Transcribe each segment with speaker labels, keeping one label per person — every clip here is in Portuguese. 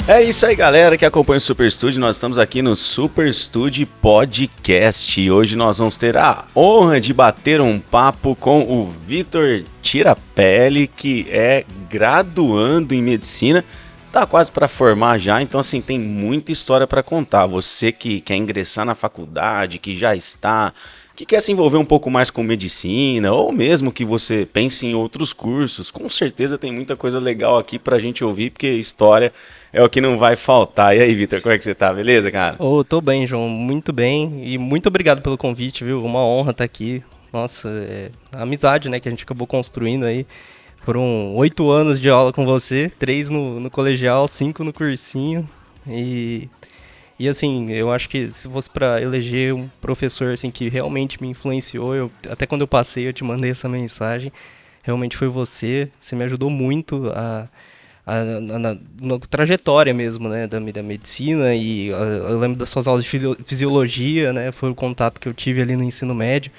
Speaker 1: É isso aí, galera que acompanha o Super Studio. Nós estamos aqui no Super Studio Podcast e hoje nós vamos ter a honra de bater um papo com o Vitor Tirapelli, que é graduando em medicina, tá quase para formar já, então assim, tem muita história para contar. Você que quer ingressar na faculdade, que já está, que quer se envolver um pouco mais com medicina, ou mesmo que você pense em outros cursos, com certeza tem muita coisa legal aqui pra gente ouvir, porque história é o que não vai faltar. E aí, Vitor, como é que você tá? Beleza, cara?
Speaker 2: Tô bem, João, muito bem. E muito obrigado pelo convite, viu? Uma honra estar aqui. Nossa, a amizade, né, que a gente acabou construindo aí. Foram 8 anos de aula com você, 3 no colegial, 5 no cursinho. E assim, eu acho que se fosse para eleger um professor assim que realmente me influenciou, até quando eu passei eu te mandei essa mensagem, realmente foi você. Você me ajudou muito na trajetória mesmo, né, da medicina. E eu lembro das suas aulas de fisiologia, né, foi o contato que eu tive ali no ensino médio.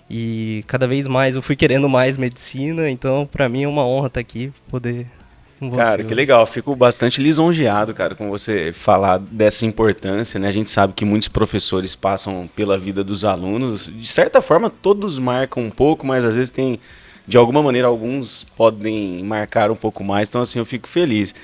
Speaker 2: E cada vez mais eu fui querendo mais medicina, então para mim é uma honra estar aqui, poder com você
Speaker 1: Cara, que
Speaker 2: hoje.
Speaker 1: legal. Fico bastante lisonjeado, cara, com você falar dessa importância, né? A gente sabe que muitos professores passam pela vida dos alunos. De certa forma, todos marcam um pouco, mas às vezes tem, de alguma maneira, alguns podem marcar um pouco mais. Então, assim, eu fico feliz.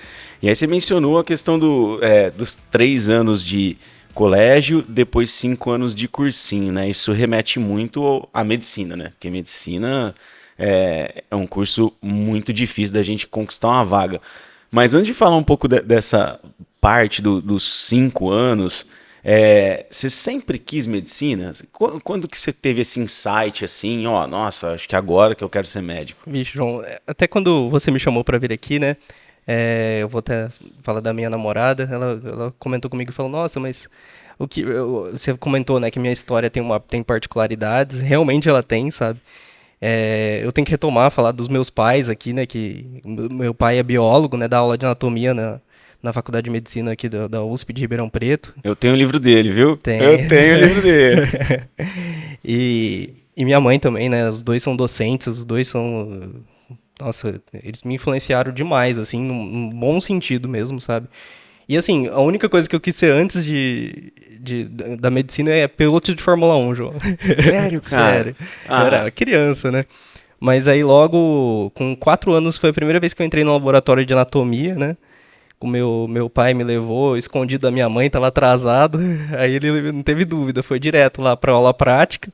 Speaker 1: E aí você mencionou a questão dos 3 anos de colégio, depois 5 anos de cursinho, né? Isso remete muito à medicina, né? Porque medicina é um curso muito difícil da gente conquistar uma vaga. Mas antes de falar um pouco dessa parte dos 5 anos, você sempre quis medicina? Quando que você teve esse insight assim, ó, nossa, acho que agora que eu quero ser médico?
Speaker 2: Vixe, João, até quando você me chamou pra vir aqui, né? Eu vou até falar da minha namorada. Ela comentou comigo e falou: Nossa, mas você comentou, né, que minha história tem particularidades. Realmente ela tem, sabe? Eu tenho que retomar, falar dos meus pais aqui, né? Que meu pai é biólogo, né? Dá aula de anatomia na Faculdade de Medicina aqui da USP de Ribeirão Preto.
Speaker 1: Eu tenho o livro dele, viu? Eu
Speaker 2: Tem.
Speaker 1: tenho o livro dele.
Speaker 2: E minha mãe também, né? Os dois são docentes, os dois são. Nossa, eles me influenciaram demais, assim, num bom sentido mesmo, sabe? E assim, a única coisa que eu quis ser antes da medicina é piloto de Fórmula 1, João.
Speaker 1: Sério, cara?
Speaker 2: Sério. Eu
Speaker 1: Ah,
Speaker 2: era criança, né? Mas aí logo, com 4 anos, foi a primeira vez que eu entrei no laboratório de anatomia, né? O meu pai me levou escondido da minha mãe, tava atrasado. Aí ele não teve dúvida, foi direto lá pra aula prática.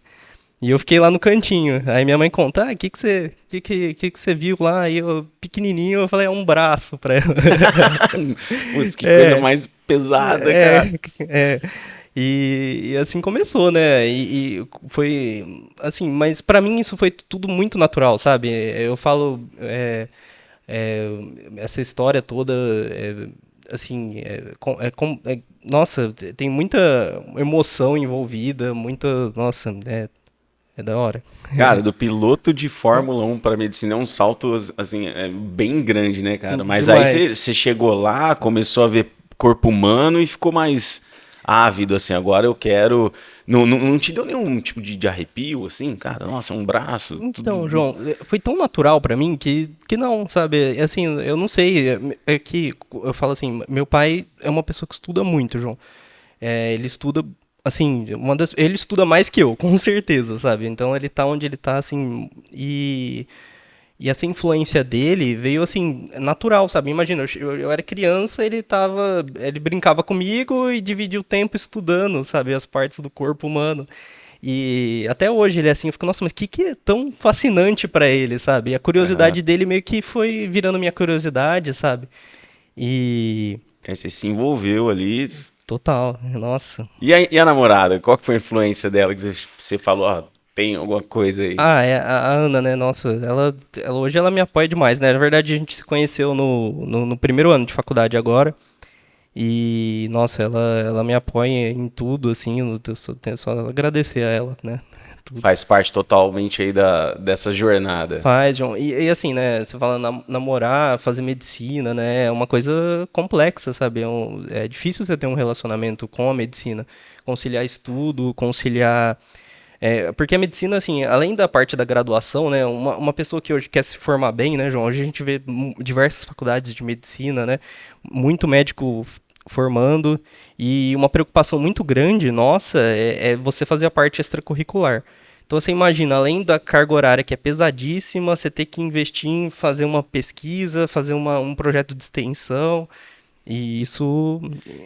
Speaker 2: E eu fiquei lá no cantinho. Aí minha mãe conta, o que você viu lá? Aí eu, pequenininho, eu falei, é um braço pra ela.
Speaker 1: putz, que coisa
Speaker 2: É,
Speaker 1: mais pesada,
Speaker 2: é,
Speaker 1: cara.
Speaker 2: é. E assim começou, né? E foi assim, mas pra mim isso foi tudo muito natural, sabe? Eu falo é, essa história toda, assim, nossa, tem muita emoção envolvida, muita, nossa, é da hora.
Speaker 1: Cara, do piloto de Fórmula 1 para medicina é um salto assim, bem grande, né, cara? Mas aí
Speaker 2: Demais.
Speaker 1: você chegou lá, começou a ver corpo humano e ficou mais ávido, assim, agora eu quero. Não te deu nenhum tipo de arrepio, assim, cara? Nossa, um braço,
Speaker 2: Então,
Speaker 1: tudo.
Speaker 2: João, foi tão natural pra mim que não, sabe? Assim, eu não sei, é que eu falo assim, meu pai é uma pessoa que estuda muito, João. Ele estuda, assim, ele estuda mais que eu, com certeza, sabe? Então ele tá onde ele tá, assim, e essa influência dele veio, assim, natural, sabe? Imagina, eu era criança, ele brincava comigo e dividia o tempo estudando, sabe? As partes do corpo humano. E até hoje ele é assim, eu fico, nossa, mas que é tão fascinante pra ele, sabe? E a
Speaker 1: Aham.
Speaker 2: curiosidade dele meio que foi virando minha curiosidade, sabe? E
Speaker 1: Aí você se envolveu ali.
Speaker 2: total, nossa.
Speaker 1: E a namorada? Qual que foi a influência dela que você falou, ó, tem alguma coisa aí?
Speaker 2: É a Ana, né? Nossa, hoje ela me apoia demais, né? Na verdade, a gente se conheceu no primeiro ano de faculdade agora. E, nossa, ela me apoia em tudo, assim. Tenho só agradecer a ela, né? Tudo.
Speaker 1: Faz parte totalmente aí dessa jornada.
Speaker 2: Faz, João. E assim, né? Você fala namorar, fazer medicina, né? É uma coisa complexa, sabe? É difícil você ter um relacionamento com a medicina. Conciliar estudo, conciliar. Porque a medicina, assim, além da parte da graduação, né, uma pessoa que hoje quer se formar bem, né, João, hoje a gente vê diversas faculdades de medicina, né, muito médico formando, e uma preocupação muito grande, nossa, é você fazer a parte extracurricular. Então você imagina, além da carga horária que é pesadíssima, você ter que investir em fazer uma pesquisa, fazer um projeto de extensão, e isso.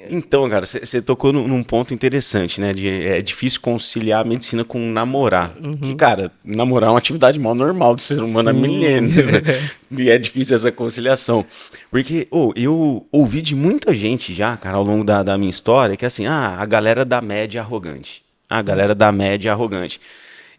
Speaker 1: Então, cara, você tocou num ponto interessante, né? É difícil conciliar a medicina com namorar. Que, cara, namorar é uma atividade mal normal do ser humano há
Speaker 2: Sim.
Speaker 1: milênios, né? E é difícil essa conciliação. Porque, eu ouvi de muita gente já, cara, ao longo da minha história, que assim, a galera da média é arrogante. A galera da média é arrogante.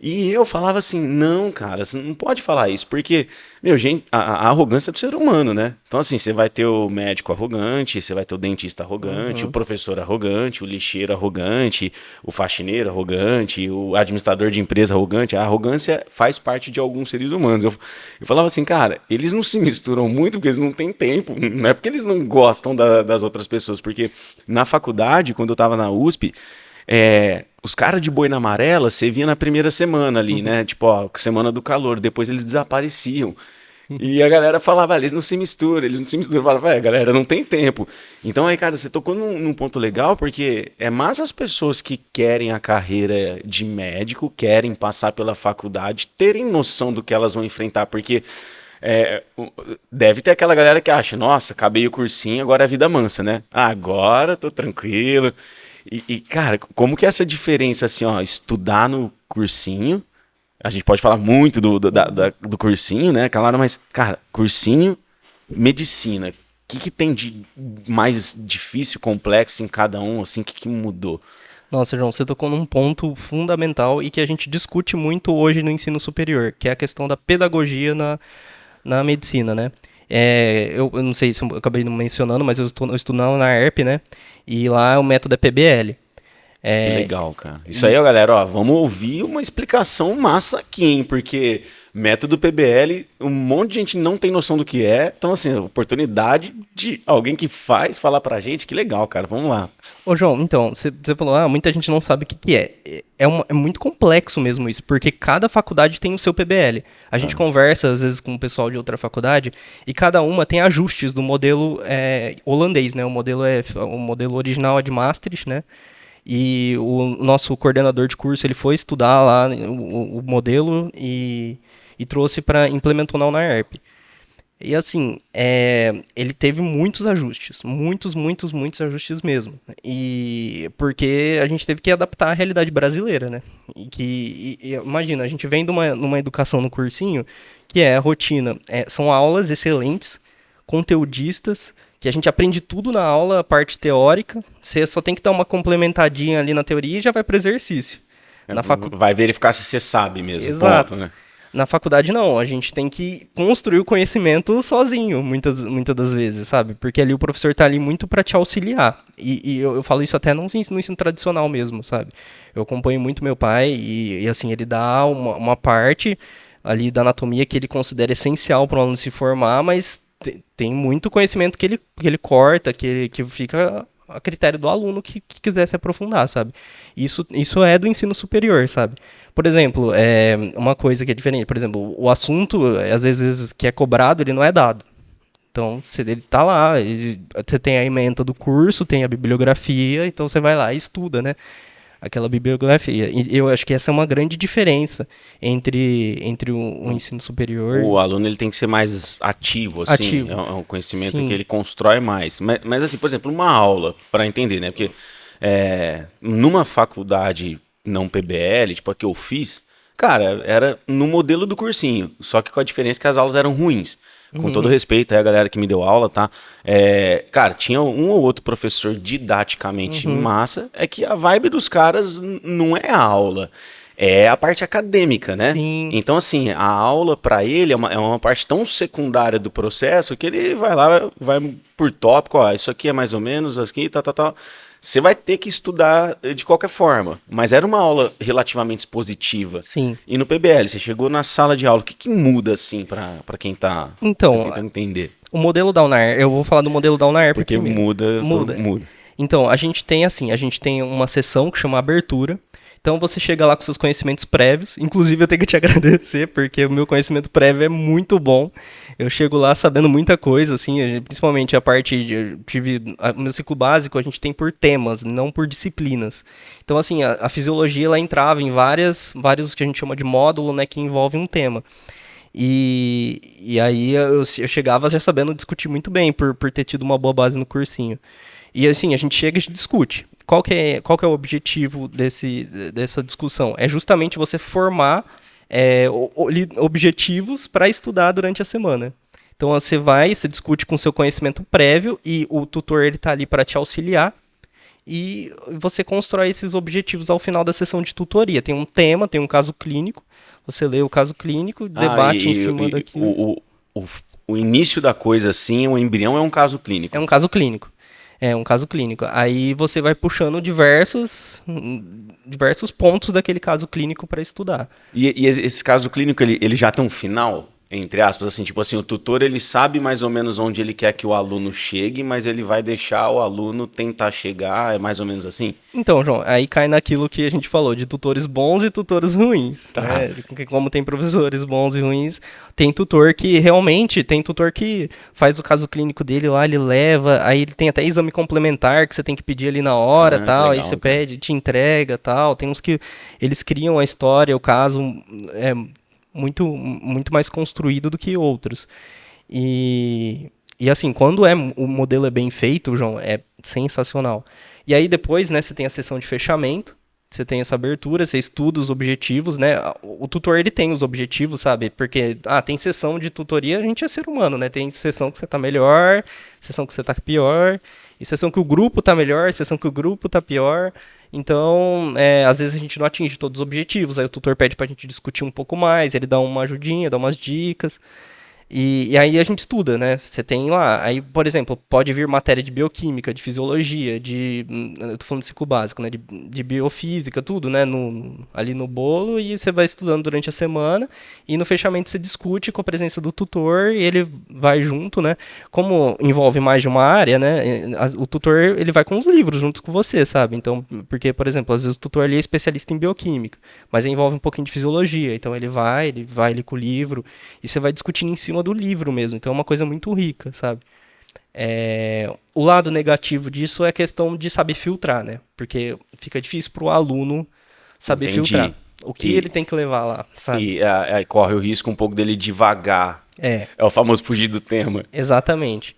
Speaker 1: E eu falava assim, não, cara, você não pode falar isso, porque, meu, gente, a arrogância é do ser humano, né? Então, assim, você vai ter o médico arrogante, você vai ter o dentista arrogante, o professor arrogante, o lixeiro arrogante, o faxineiro arrogante, o administrador de empresa arrogante. A arrogância faz parte de alguns seres humanos. Eu falava assim, cara, eles não se misturam muito porque eles não têm tempo, não é porque eles não gostam das outras pessoas, porque na faculdade, quando eu tava na USP, os caras de boina amarela você via na primeira semana ali, né? Tipo, ó, semana do calor, depois eles desapareciam. E a galera falava, eles não se misturam, eles não se misturam. Eu falava, galera, não tem tempo. Então aí, cara, você tocou num ponto legal, porque é mais as pessoas que querem a carreira de médico, querem passar pela faculdade, terem noção do que elas vão enfrentar, porque deve ter aquela galera que acha, nossa, acabei o cursinho, agora é vida mansa, né? Agora tô tranquilo. Cara, como que é essa diferença, assim, ó, estudar no cursinho, a gente pode falar muito do cursinho, né, claro, mas, cara, cursinho, medicina, o que tem de mais difícil, complexo em cada um, assim, o que mudou?
Speaker 2: Nossa, João, você tocou num ponto fundamental e que a gente discute muito hoje no ensino superior, que é a questão da pedagogia na medicina, né? Eu não sei se eu acabei não mencionando, mas eu estudo na ERP, né? E lá o método é PBL.
Speaker 1: Que legal, cara. Isso aí, ó, galera, ó, vamos ouvir uma explicação massa aqui, hein? Porque método PBL, um monte de gente não tem noção do que é. Então, assim, oportunidade de alguém que faz falar pra gente. Que legal, cara. Vamos lá.
Speaker 2: Ô, João, então, você falou, muita gente não sabe o que é. É muito complexo mesmo isso, porque cada faculdade tem o seu PBL. A gente conversa, às vezes, com o pessoal de outra faculdade, e cada uma tem ajustes do modelo holandês, né? O modelo original é de Maastricht, né? E o nosso coordenador de curso, ele foi estudar lá o modelo e trouxe para implementar na UNAERP. E assim, ele teve muitos ajustes, muitos ajustes mesmo. E porque a gente teve que adaptar à realidade brasileira, né? Imagina, a gente vem de uma educação no cursinho que é a rotina, são aulas excelentes, conteudistas, que a gente aprende tudo na aula, a parte teórica, você só tem que dar uma complementadinha ali na teoria e já vai para o exercício.
Speaker 1: Vai verificar se você sabe mesmo.
Speaker 2: Exato.
Speaker 1: Ponto, né?
Speaker 2: Na faculdade não, a gente tem que construir o conhecimento sozinho, muitas das vezes, sabe? Porque ali o professor tá ali muito para te auxiliar. E eu falo isso até no ensino tradicional mesmo, sabe? Eu acompanho muito meu pai e assim, ele dá uma parte ali da anatomia que ele considera essencial para o aluno se formar, mas tem muito conhecimento que ele corta, que fica a critério do aluno que quiser se aprofundar, sabe? Isso é do ensino superior, sabe? Por exemplo, uma coisa que é diferente, por exemplo, o assunto, às vezes, que é cobrado, ele não é dado. Então, ele tá lá, você tem a ementa do curso, tem a bibliografia, então você vai lá e estuda, né? Aquela bibliografia. E eu acho que essa é uma grande diferença entre o ensino superior.
Speaker 1: O aluno ele tem que ser mais ativo, assim.
Speaker 2: Ativo.
Speaker 1: É um conhecimento
Speaker 2: Sim.
Speaker 1: que ele constrói mais. Mas assim, por exemplo, uma aula, para entender, né? Porque numa faculdade não PBL, tipo a que eu fiz, cara, era no modelo do cursinho. Só que com a diferença que as aulas eram ruins. Com todo respeito aí a galera que me deu aula, tá? Cara, tinha um ou outro professor didaticamente massa, é que a vibe dos caras não é a aula, é a parte acadêmica, né?
Speaker 2: Sim.
Speaker 1: Então, assim, a aula pra ele é uma parte tão secundária do processo que ele vai lá, vai por tópico, ó, isso aqui é mais ou menos, aqui, tal. Você vai ter que estudar de qualquer forma. Mas era uma aula relativamente expositiva.
Speaker 2: Sim.
Speaker 1: E no PBL, você chegou na sala de aula, o que muda, assim, pra quem tá tentando entender?
Speaker 2: O modelo da UNAERP, eu vou falar do modelo da UNAERP
Speaker 1: porque
Speaker 2: primeiro.
Speaker 1: muda.
Speaker 2: Então, a gente tem uma sessão que chama abertura. Então você chega lá com seus conhecimentos prévios. Inclusive eu tenho que te agradecer, porque o meu conhecimento prévio é muito bom. Eu chego lá sabendo muita coisa, assim, principalmente a parte de o meu ciclo básico a gente tem por temas, não por disciplinas. Então, assim, a fisiologia ela entrava em vários que a gente chama de módulo, né, que envolve um tema. E aí eu chegava já sabendo discutir muito bem, por ter tido uma boa base no cursinho. E assim, a gente chega e discute. Qual que é o objetivo dessa discussão? É justamente você formar objetivos para estudar durante a semana. Então você discute com seu conhecimento prévio e o tutor ele tá ali para te auxiliar e você constrói esses objetivos ao final da sessão de tutoria. Tem um tema, tem um caso clínico, você lê o caso clínico, debate em cima daquilo.
Speaker 1: O início da coisa, assim, o embrião é um caso clínico.
Speaker 2: É um caso clínico. É um caso clínico. Aí você vai puxando diversos pontos daquele caso clínico para estudar.
Speaker 1: E esse caso clínico, ele já tem um final? Entre aspas, assim, tipo assim, o tutor ele sabe mais ou menos onde ele quer que o aluno chegue, mas ele vai deixar o aluno tentar chegar, é mais ou menos assim?
Speaker 2: Então, João, aí cai naquilo que a gente falou, de tutores bons e tutores ruins.
Speaker 1: Tá.
Speaker 2: Né? Como tem professores bons e ruins, tem tutor que faz o caso clínico dele lá, ele leva, aí ele tem até exame complementar que você tem que pedir ali na hora, tal, legal, aí você pede, te entrega, tal. Tem uns que eles criam a história, o caso muito, muito mais construído do que outros. E assim, quando o modelo é bem feito, João, é sensacional. E aí depois, né, você tem a sessão de fechamento, você tem essa abertura, você estuda os objetivos, né? O tutor, ele tem os objetivos, sabe? Porque, tem sessão de tutoria, a gente é ser humano, né? Tem sessão que você tá melhor, sessão que você tá pior, e sessão que o grupo tá melhor, sessão que o grupo tá pior. Então, às vezes a gente não atinge todos os objetivos, aí o tutor pede pra gente discutir um pouco mais, ele dá uma ajudinha, dá umas dicas. E aí a gente estuda, né? Você tem lá, aí, por exemplo, pode vir matéria de bioquímica, de fisiologia, eu tô falando de ciclo básico, né? De biofísica, tudo, né? Ali no bolo, e você vai estudando durante a semana, e no fechamento você discute com a presença do tutor, e ele vai junto, né? Como envolve mais de uma área, né? O tutor, ele vai com os livros junto com você, sabe? Então, porque, por exemplo, às vezes o tutor ali é especialista em bioquímica, mas envolve um pouquinho de fisiologia, então ele vai ali com o livro, e você vai discutindo em cima do livro mesmo, então é uma coisa muito rica, sabe? O lado negativo disso é a questão de saber filtrar, né? Porque fica difícil pro aluno saber filtrar. O que ele tem que levar lá, sabe?
Speaker 1: E aí corre o risco um pouco dele devagar. É o famoso fugir do tema.
Speaker 2: Exatamente.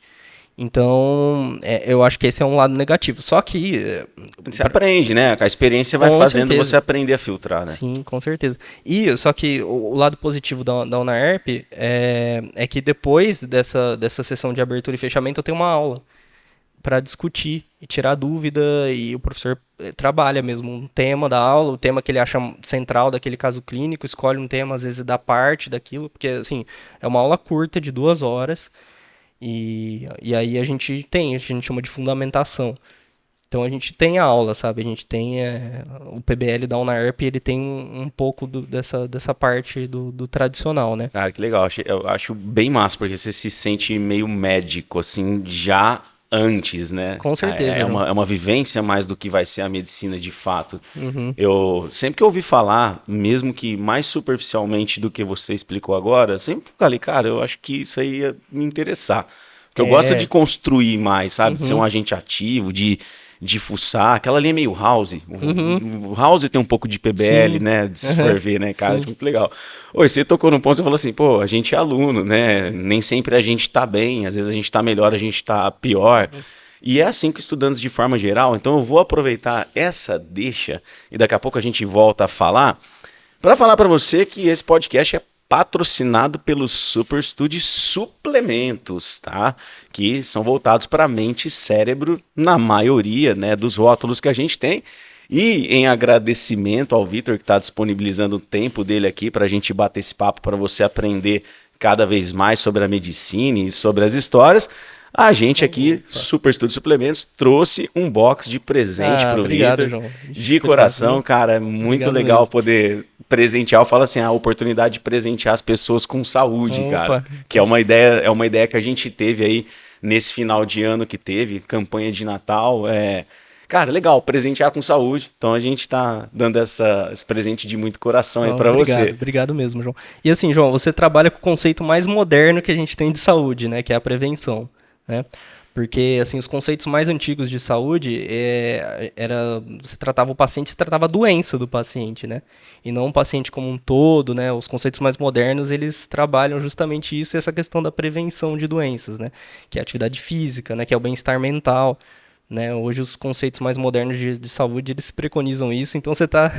Speaker 2: Então, eu acho que esse é um lado negativo. Só que...
Speaker 1: Você aprende, né? A experiência vai fazendo você aprender a filtrar, né?
Speaker 2: Sim, com certeza. Só que o lado positivo da UNAERP é que depois dessa sessão de abertura e fechamento eu tenho uma aula para discutir e tirar dúvida, e o professor trabalha mesmo um tema da aula, o tema que ele acha central daquele caso clínico, escolhe um tema, às vezes da parte daquilo, porque assim, é uma aula curta de 2 horas, e aí a gente chama de fundamentação. Então a gente tem a aula, sabe? A gente tem o PBL da UNAERP, ele tem um pouco dessa parte do tradicional, né?
Speaker 1: Cara, que legal. Eu acho bem massa, porque você se sente meio médico, assim, já antes, né?
Speaker 2: Com certeza.
Speaker 1: É uma vivência mais do que vai ser a medicina de fato. Uhum. Eu sempre que eu ouvi falar, mesmo que mais superficialmente do que você explicou agora, sempre falei, cara, eu acho que isso aí ia me interessar. Porque eu gosto de construir mais, sabe? Uhum. De ser um agente ativo, de fuçar. Aquela linha meio House. O House tem um pouco de PBL, sim, né? De se for ver, né, cara? Muito legal. Oi, você tocou num ponto, você falou assim, pô, a gente é aluno, né? Nem sempre a gente tá bem, às vezes a gente tá melhor, a gente tá pior. E é assim com estudantes de forma geral. Então eu vou aproveitar essa deixa e daqui a pouco a gente volta a falar para falar para você que esse podcast é patrocinado pelo Super Study Suplementos, tá? Que são voltados para mente e cérebro na maioria, né, dos rótulos que a gente tem. E em agradecimento ao Vitor, que está disponibilizando o tempo dele aqui para a gente bater esse papo, para você aprender cada vez mais sobre a medicina e sobre as histórias, a gente aqui, Super Study Suplementos, trouxe um box de presente para o Vitor. João. De coração, cara, é muito obrigado legal mesmo. Poder presentear. Eu falo assim, a oportunidade de presentear as pessoas com saúde, cara. Que é uma ideia que a gente teve aí nesse final de ano que teve, campanha de Natal. Cara, legal, presentear com saúde. Então a gente tá dando esse presente de muito coração aí
Speaker 2: Não,
Speaker 1: pra
Speaker 2: obrigado,
Speaker 1: você.
Speaker 2: obrigado mesmo, João. E assim, João, você trabalha com o conceito mais moderno que a gente tem de saúde, né? Que é a prevenção, né? Porque, assim, os conceitos mais antigos de saúde você tratava o paciente, você tratava a doença do paciente, né? E não o paciente como um todo, né? Os conceitos mais modernos, eles trabalham justamente isso, essa questão da prevenção de doenças, né? Que é a atividade física, né? Que é o bem-estar mental, né? Hoje os conceitos mais modernos de saúde, eles preconizam isso, então você tá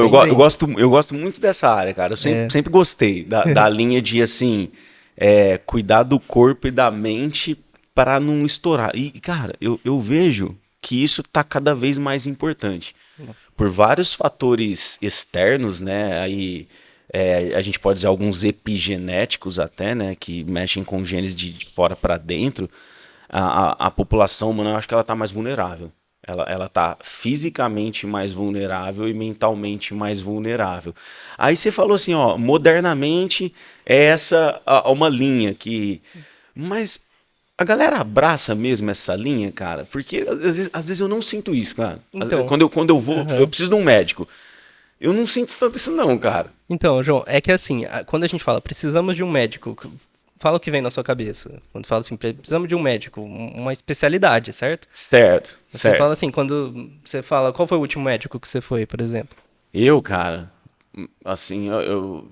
Speaker 2: bem dentro.
Speaker 1: Eu gosto muito dessa área, cara. Eu sempre gostei da linha de, assim, cuidar do corpo e da mente para não estourar. E, cara, eu vejo que isso tá cada vez mais importante. Por vários fatores externos, né? Aí a gente pode dizer alguns epigenéticos até, né? Que mexem com genes de fora para dentro. A população humana, eu acho que ela está mais vulnerável. Ela está fisicamente mais vulnerável e mentalmente mais vulnerável. Aí você falou assim, ó, modernamente é essa uma linha que... Mas a galera abraça mesmo essa linha, cara? Porque às vezes eu não sinto isso, cara.
Speaker 2: Então,
Speaker 1: Quando eu vou, eu
Speaker 2: aham.
Speaker 1: preciso de um médico. Eu não sinto tanto isso não, cara.
Speaker 2: Então, João, é que assim, quando a gente fala precisamos de um médico, fala o que vem na sua cabeça. Quando fala assim, precisamos de um médico, uma especialidade, certo?
Speaker 1: Certo,
Speaker 2: Você fala
Speaker 1: certo.
Speaker 2: assim, quando você fala, qual foi o último médico que você foi, por exemplo?
Speaker 1: Cara, assim,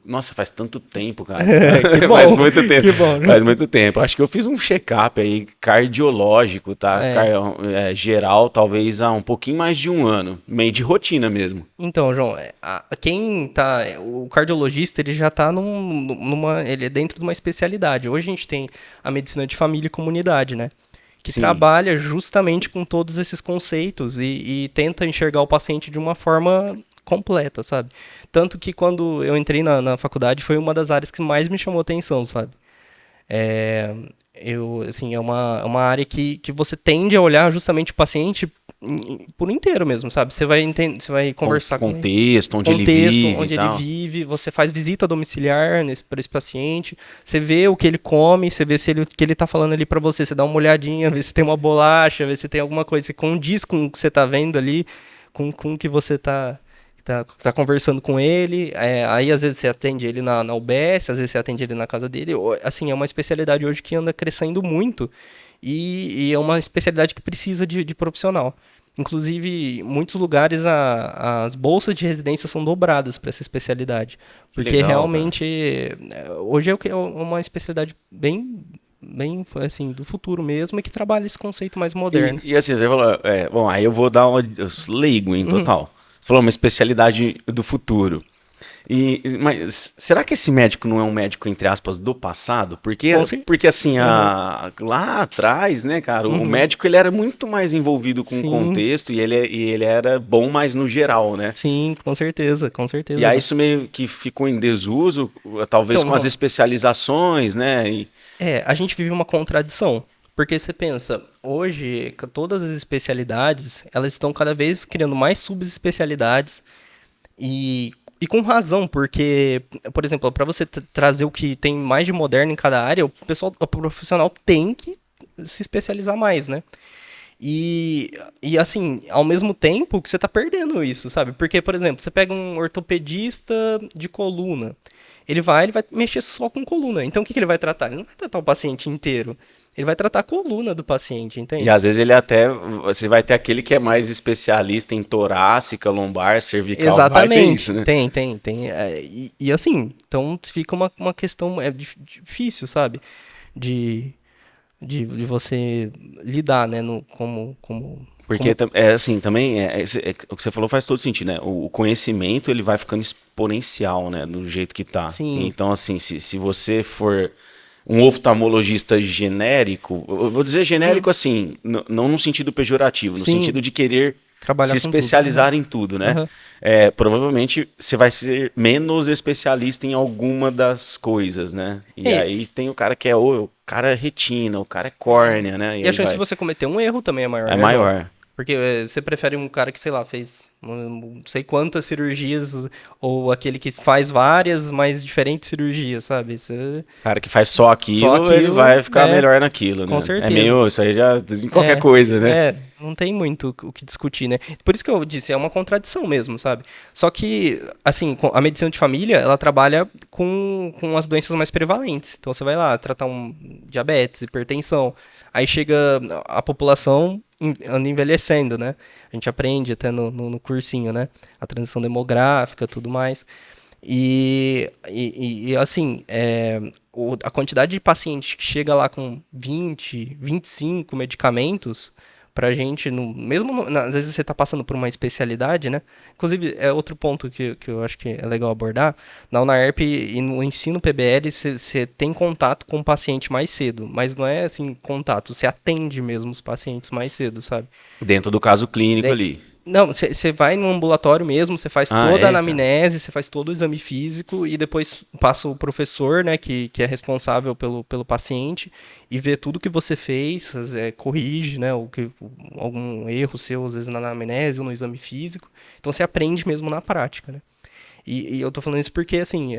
Speaker 1: nossa, faz tanto tempo, cara.
Speaker 2: Que
Speaker 1: Faz
Speaker 2: bom,
Speaker 1: muito tempo.
Speaker 2: que bom, João.
Speaker 1: Faz muito tempo. Acho que eu fiz um check-up aí cardiológico, tá?
Speaker 2: É.
Speaker 1: Geral, talvez há um pouquinho mais de um ano. Meio de rotina mesmo.
Speaker 2: Então, João, o cardiologista, ele já tá ele é dentro de uma especialidade. Hoje a gente tem a medicina de família e comunidade, né? Que
Speaker 1: Sim.
Speaker 2: trabalha justamente com todos esses conceitos e tenta enxergar o paciente de uma forma completa, sabe? Tanto que quando eu entrei na faculdade foi uma das áreas que mais me chamou atenção, sabe? É, assim, é uma área que você tende a olhar justamente o paciente por inteiro mesmo, sabe? Você vai você vai conversar com ele,
Speaker 1: Contexto, onde ele
Speaker 2: contexto
Speaker 1: vive e
Speaker 2: onde ele
Speaker 1: tal.
Speaker 2: vive, você faz visita domiciliar para esse paciente, você vê o que ele come, você vê se ele, o que ele tá falando ali para você, você dá uma olhadinha, vê se tem uma bolacha, vê se tem alguma coisa que condiz com o que você tá vendo ali, com o que você tá conversando com ele, aí às vezes você atende ele na UBS, às vezes você atende ele na casa dele, assim, é uma especialidade hoje que anda crescendo muito e é uma especialidade que precisa de profissional. Inclusive, em muitos lugares as bolsas de residência são dobradas para essa especialidade,
Speaker 1: Que
Speaker 2: porque
Speaker 1: legal, cara.
Speaker 2: realmente hoje é uma especialidade bem assim do futuro mesmo e que trabalha esse conceito mais moderno.
Speaker 1: E assim, você falou, bom, aí eu vou dar uma leigo em
Speaker 2: Uhum,
Speaker 1: total. Você falou uma especialidade do futuro. Mas será que esse médico não é um médico, entre aspas, do passado?
Speaker 2: com certeza.
Speaker 1: Porque assim,
Speaker 2: Uhum,
Speaker 1: lá atrás, né, cara, o
Speaker 2: uhum.
Speaker 1: médico ele era muito mais envolvido com o
Speaker 2: Sim,
Speaker 1: contexto e ele era bom mais no geral, né?
Speaker 2: sim, com
Speaker 1: E
Speaker 2: certeza,
Speaker 1: aí
Speaker 2: João.
Speaker 1: isso meio que ficou em desuso, talvez
Speaker 2: Então,
Speaker 1: com as
Speaker 2: João,
Speaker 1: especializações, né?
Speaker 2: a gente vive uma contradição. Porque você pensa, hoje, todas as especialidades, elas estão cada vez criando mais subespecialidades e com razão, porque, por exemplo, para você trazer o que tem mais de moderno em cada área, o profissional tem que se especializar mais, né? E assim, ao mesmo tempo que você tá perdendo isso, sabe? Porque, por exemplo, você pega um ortopedista de coluna. Ele vai mexer só com coluna. Então o que ele vai tratar? Ele não vai tratar o paciente inteiro. Ele vai tratar a coluna do paciente,
Speaker 1: E
Speaker 2: entende?
Speaker 1: às vezes você vai ter aquele que é mais especialista em torácica, lombar, cervical, vai ter isso,
Speaker 2: Exatamente.
Speaker 1: né?
Speaker 2: Tem. E assim, então fica uma questão difícil, sabe? De, de você lidar, né?
Speaker 1: Porque
Speaker 2: Como.
Speaker 1: assim, também o que você falou faz todo sentido, né? O conhecimento ele vai ficando exponencial, né? Do jeito que tá.
Speaker 2: Sim.
Speaker 1: Então, assim, se você for um oftalmologista genérico, eu vou dizer
Speaker 2: Uhum.
Speaker 1: genérico assim, não no sentido pejorativo, no
Speaker 2: Sim,
Speaker 1: sentido de querer se
Speaker 2: trabalhar com tudo. Aham.
Speaker 1: especializar em tudo, né?
Speaker 2: Aham.
Speaker 1: Provavelmente você vai ser menos especialista em alguma das coisas, né? E
Speaker 2: É,
Speaker 1: aí tem o cara que o cara é retina, o cara é córnea, né? E
Speaker 2: e a
Speaker 1: aí
Speaker 2: chance de
Speaker 1: vai.
Speaker 2: você cometer um erro também é maior,
Speaker 1: É
Speaker 2: né, João?
Speaker 1: maior.
Speaker 2: Porque você prefere um cara que, sei lá, fez não sei quantas cirurgias, ou aquele que faz várias, mas diferentes cirurgias, sabe?
Speaker 1: Cara que faz só
Speaker 2: Só
Speaker 1: aquilo, ele
Speaker 2: aquilo,
Speaker 1: vai ficar melhor naquilo,
Speaker 2: com
Speaker 1: né? É
Speaker 2: certeza.
Speaker 1: meio, isso aí já em qualquer
Speaker 2: É,
Speaker 1: coisa, né?
Speaker 2: Não tem muito o que discutir, né? Por isso que eu disse, é uma contradição mesmo, sabe? Só que, assim, a medicina de família, ela trabalha com as doenças mais prevalentes. Então você vai lá tratar um diabetes, hipertensão. Aí chega a população anda envelhecendo, né? A gente aprende até no cursinho, né? A transição demográfica, tudo mais. Assim, a quantidade de paciente que chega lá com 20, 25 medicamentos, pra gente, às vezes você tá passando por uma especialidade, né? Inclusive, é outro ponto que eu acho que é legal abordar. Na UNAERP e no ensino PBL, você tem contato com o paciente mais cedo, mas não é assim, contato, você atende mesmo os pacientes mais cedo, sabe?
Speaker 1: Dentro do caso clínico ali.
Speaker 2: Não, você vai no ambulatório mesmo, você faz
Speaker 1: Ah,
Speaker 2: toda a
Speaker 1: é, cara?
Speaker 2: anamnese, você faz todo o exame físico e depois passa o professor, né, que é responsável pelo paciente e vê tudo que você fez, corrige, né, algum erro seu, às vezes na anamnese ou no exame físico. Então você aprende mesmo na prática, né? E eu tô falando isso porque, assim,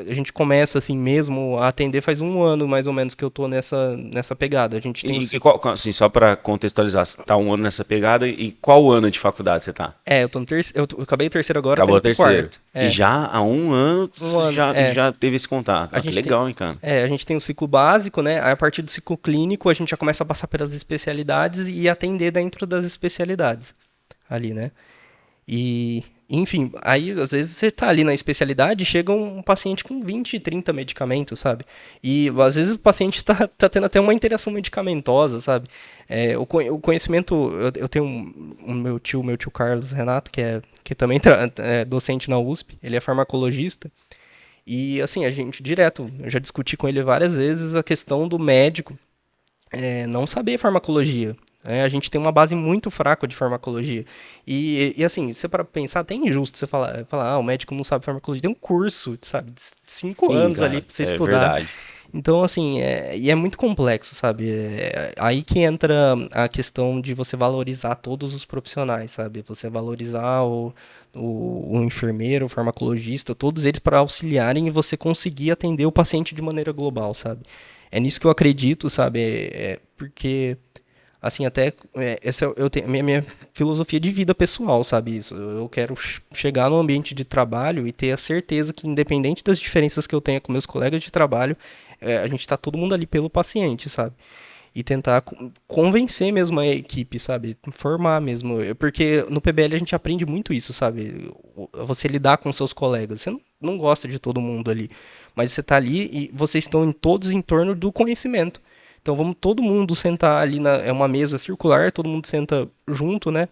Speaker 2: a gente começa, assim, mesmo a atender faz um ano, mais ou menos, que eu tô nessa pegada. A gente tem
Speaker 1: Assim, só para contextualizar, você tá um ano nessa pegada e qual ano de faculdade você tá?
Speaker 2: eu tô no terceiro, eu acabei o terceiro agora, tô
Speaker 1: Acabou o
Speaker 2: indo pro
Speaker 1: terceiro.
Speaker 2: quarto.
Speaker 1: E já há um ano
Speaker 2: Um ano,
Speaker 1: já teve esse contato.
Speaker 2: A
Speaker 1: Ah, que
Speaker 2: gente tem,
Speaker 1: legal, hein, cara?
Speaker 2: a gente tem o ciclo básico, né? Aí a partir do ciclo clínico a gente já começa a passar pelas especialidades e atender dentro das especialidades ali, né? E, enfim, aí às vezes você tá ali na especialidade e chega um paciente com 20, 30 medicamentos, sabe? E às vezes o paciente tá tendo até uma interação medicamentosa, sabe? O conhecimento, eu tenho meu tio Carlos Renato, que também é docente na USP, ele é farmacologista. E assim, a gente direto, eu já discuti com ele várias vezes a questão do médico não saber farmacologia. A gente tem uma base muito fraca de farmacologia. E assim, você para pensar, até é injusto você falar, o médico não sabe farmacologia. Tem um curso, sabe, de 5
Speaker 1: Sim,
Speaker 2: anos ali
Speaker 1: cara,
Speaker 2: para você
Speaker 1: é
Speaker 2: estudar.
Speaker 1: verdade.
Speaker 2: Então, assim, e é muito complexo, sabe? Aí que entra a questão de você valorizar todos os profissionais, sabe? Você valorizar o enfermeiro, o farmacologista, todos eles para auxiliarem e você conseguir atender o paciente de maneira global, sabe? É nisso que eu acredito, sabe? Porque, assim, até eu tenho minha filosofia de vida pessoal, sabe? Isso. Eu quero chegar no ambiente de trabalho e ter a certeza que, independente das diferenças que eu tenha com meus colegas de trabalho, a gente tá todo mundo ali pelo paciente, sabe? E tentar convencer mesmo a equipe, sabe? Formar mesmo. Porque no PBL a gente aprende muito isso, sabe? Você lidar com seus colegas. Você não gosta de todo mundo ali. Mas você tá ali e vocês estão todos em torno do conhecimento. Então vamos todo mundo sentar ali é uma mesa circular, todo mundo senta junto, né?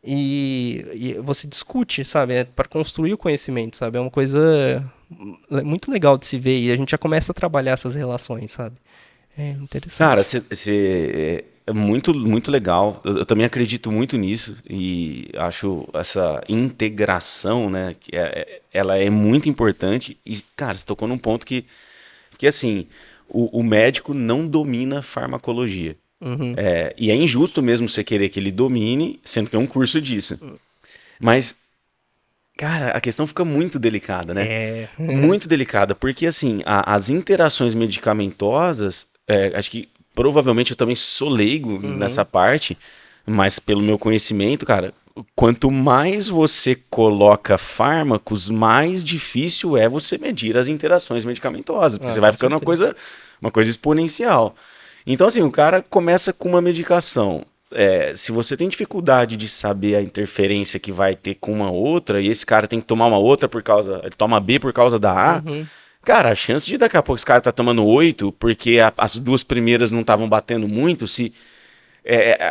Speaker 2: E você discute, sabe? É para construir o conhecimento, sabe? É uma coisa muito legal de se ver e a gente já começa a trabalhar essas relações, sabe? É
Speaker 1: Cara,
Speaker 2: interessante.
Speaker 1: é muito, muito legal. Eu também acredito muito nisso e acho essa integração, né, ela é muito importante. E, cara, você tocou num ponto que assim, o médico não domina farmacologia.
Speaker 2: Uhum.
Speaker 1: E é injusto mesmo você querer que ele domine, sendo que tem um curso disso. Mas, cara, a questão fica muito delicada, né?
Speaker 2: É.
Speaker 1: Muito delicada, porque assim, as interações medicamentosas, acho que provavelmente eu também sou leigo nessa
Speaker 2: Uhum.
Speaker 1: parte, mas pelo meu conhecimento, cara, quanto mais você coloca fármacos, mais difícil é você medir as interações medicamentosas, porque
Speaker 2: Ah,
Speaker 1: você vai
Speaker 2: com
Speaker 1: ficando
Speaker 2: certeza.
Speaker 1: uma coisa exponencial. Então, assim, o cara começa com uma medicação. Se você tem dificuldade de saber a interferência que vai ter com uma outra, e esse cara tem que tomar uma outra ele toma B por causa da A,
Speaker 2: Uhum.
Speaker 1: cara, a chance de daqui a pouco esse cara tá tomando 8 porque as duas primeiras não estavam batendo muito, se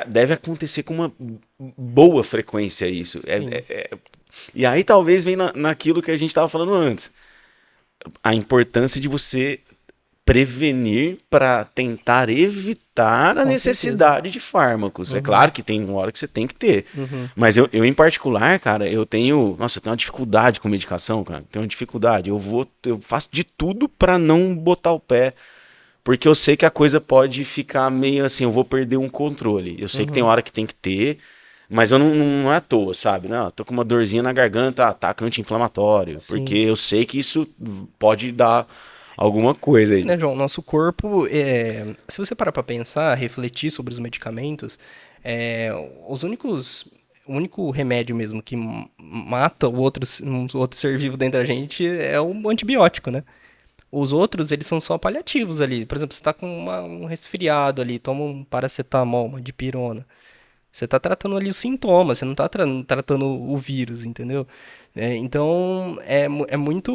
Speaker 1: deve acontecer com uma boa frequência isso.
Speaker 2: Sim.
Speaker 1: E aí talvez vem naquilo que a gente estava falando antes. A importância de você prevenir para tentar evitar a
Speaker 2: Com certeza.
Speaker 1: necessidade de fármacos. É
Speaker 2: Uhum.
Speaker 1: claro que tem uma hora que você tem que ter.
Speaker 2: Uhum.
Speaker 1: Mas eu em particular, cara, eu tenho uma dificuldade com medicação, cara. Tenho uma dificuldade. Eu faço de tudo para não botar o pé, porque eu sei que a coisa pode ficar meio assim, eu vou perder um controle. Eu sei que tem
Speaker 2: Uhum.
Speaker 1: hora que tem que ter, mas eu não é à toa, sabe? Não, eu tô com uma dorzinha na garganta, ataque anti-inflamatório, porque
Speaker 2: Sim.
Speaker 1: eu sei que isso pode dar alguma coisa aí.
Speaker 2: Né, João? Nosso corpo, se você parar pra pensar, refletir sobre os medicamentos, É, o único remédio mesmo que mata um outro ser vivo dentro da gente é o antibiótico, né? Os outros, eles são só paliativos ali. Por exemplo, você tá com um resfriado ali, toma um paracetamol, uma dipirona. Você tá tratando ali os sintomas, você não tá tratando o vírus, entendeu? Então, é muito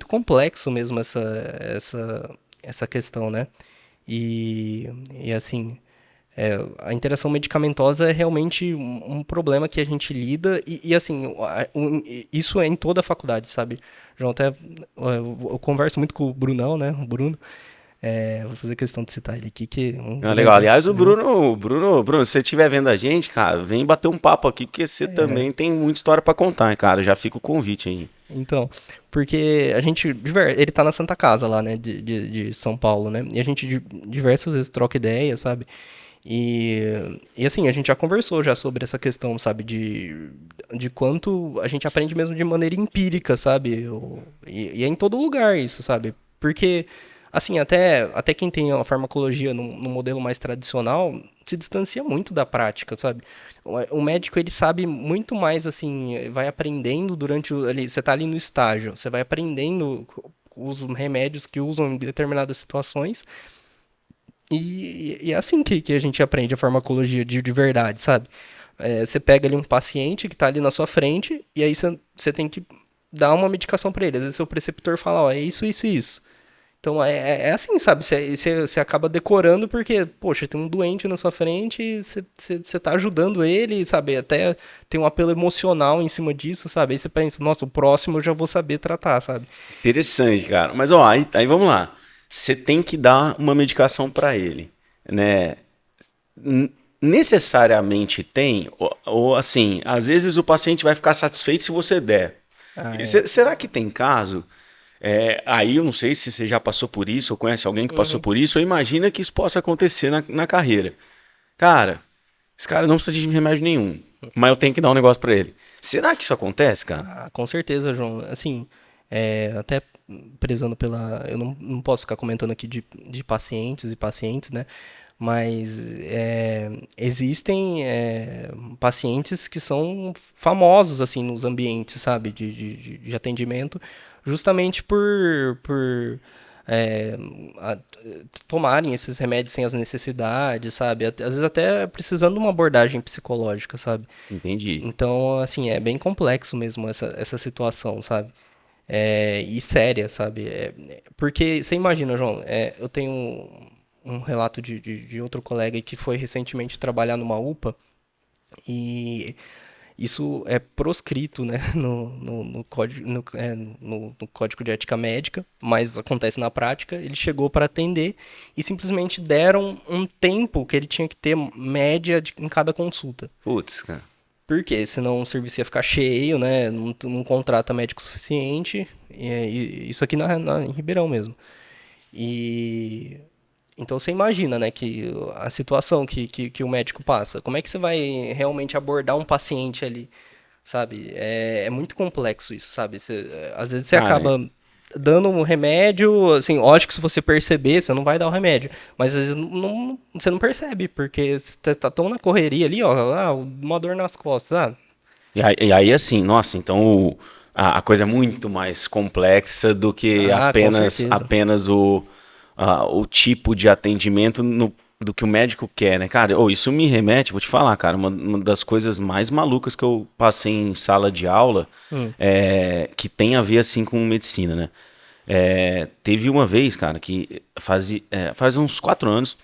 Speaker 2: complexo mesmo essa questão, né? E assim, a interação medicamentosa é realmente um problema que a gente lida e assim, isso é em toda a faculdade, sabe? João, até eu converso muito com o Brunão, né? O Bruno. Vou fazer questão de citar ele aqui, que é um
Speaker 1: Ah, legal.
Speaker 2: grande,
Speaker 1: Aliás,
Speaker 2: viu?
Speaker 1: Bruno, se você estiver vendo a gente, cara, vem bater um papo aqui, porque você também tem muita história pra contar, hein, cara. Já fica o convite aí.
Speaker 2: Então, porque a gente, ele tá na Santa Casa lá, né, de São Paulo, né, e a gente diversas vezes troca ideia, sabe, e, e assim, a gente já conversou já sobre essa questão, sabe, de quanto a gente aprende mesmo de maneira empírica, sabe, e é em todo lugar isso, sabe, porque, assim, até quem tem a farmacologia no modelo mais tradicional se distancia muito da prática, sabe, o médico, ele sabe muito mais, assim, vai aprendendo durante você tá ali no estágio, você vai aprendendo os remédios que usam em determinadas situações, e é assim que a gente aprende a farmacologia de verdade, sabe? Você pega ali um paciente que está ali na sua frente, e aí você tem que dar uma medicação para ele. Às vezes seu preceptor fala, ó, é isso, isso e isso. Então é assim, sabe? Você acaba decorando porque, poxa, tem um doente na sua frente e você tá ajudando ele, sabe? Até tem um apelo emocional em cima disso, sabe? Aí você pensa, nossa, o próximo eu já vou saber tratar, sabe?
Speaker 1: Interessante, cara. Mas, ó, aí vamos lá. Você tem que dar uma medicação pra ele, né? Necessariamente tem, ou assim, às vezes o paciente vai ficar satisfeito se você der.
Speaker 2: Ah,
Speaker 1: Será que tem caso? Aí eu não sei se você já passou por isso ou conhece alguém que passou
Speaker 2: Uhum.
Speaker 1: por isso, ou imagina que isso possa acontecer na carreira. Cara, esse cara não precisa de remédio nenhum, mas eu tenho que dar um negócio pra ele. Será que isso acontece, cara?
Speaker 2: Ah, com certeza, João. Assim, até prezando pela. Eu não posso ficar comentando aqui de pacientes e pacientes, né? Mas existem pacientes que são famosos, assim, nos ambientes, sabe? De atendimento, justamente por é, a- tomarem esses remédios sem as necessidades, sabe? Às vezes até precisando de uma abordagem psicológica, sabe?
Speaker 1: Entendi.
Speaker 2: Então, assim, é bem complexo mesmo essa situação, sabe? E séria, sabe? Porque você imagina, João, eu tenho um relato de outro colega que foi recentemente trabalhar numa UPA e isso é proscrito, né, no código, no Código de Ética Médica, mas acontece na prática. Ele chegou para atender e simplesmente deram um tempo que ele tinha que ter média em cada consulta.
Speaker 1: Putz, cara.
Speaker 2: Por quê? Senão o serviço ia ficar cheio, né? Não contrata médico suficiente. Isso aqui em Ribeirão mesmo. E então você imagina, né, que a situação que o médico passa. Como é que você vai realmente abordar um paciente ali, sabe? É muito complexo isso, sabe? Às vezes você
Speaker 1: Cara,
Speaker 2: acaba dando um remédio, assim, lógico que se você perceber, você não vai dar o remédio. Mas às vezes você não percebe, porque você tá tão na correria ali, ó, uma dor nas costas,
Speaker 1: e aí, assim, nossa, então a coisa é muito mais complexa do que
Speaker 2: com
Speaker 1: apenas,
Speaker 2: certeza.
Speaker 1: apenas o tipo de atendimento do que o médico quer, né, cara? Isso me remete, vou te falar, cara, uma das coisas mais malucas que eu passei em sala de aula
Speaker 2: Hum.
Speaker 1: que tem a ver, assim, com medicina, né? Teve uma vez, cara, que faz uns 4 anos,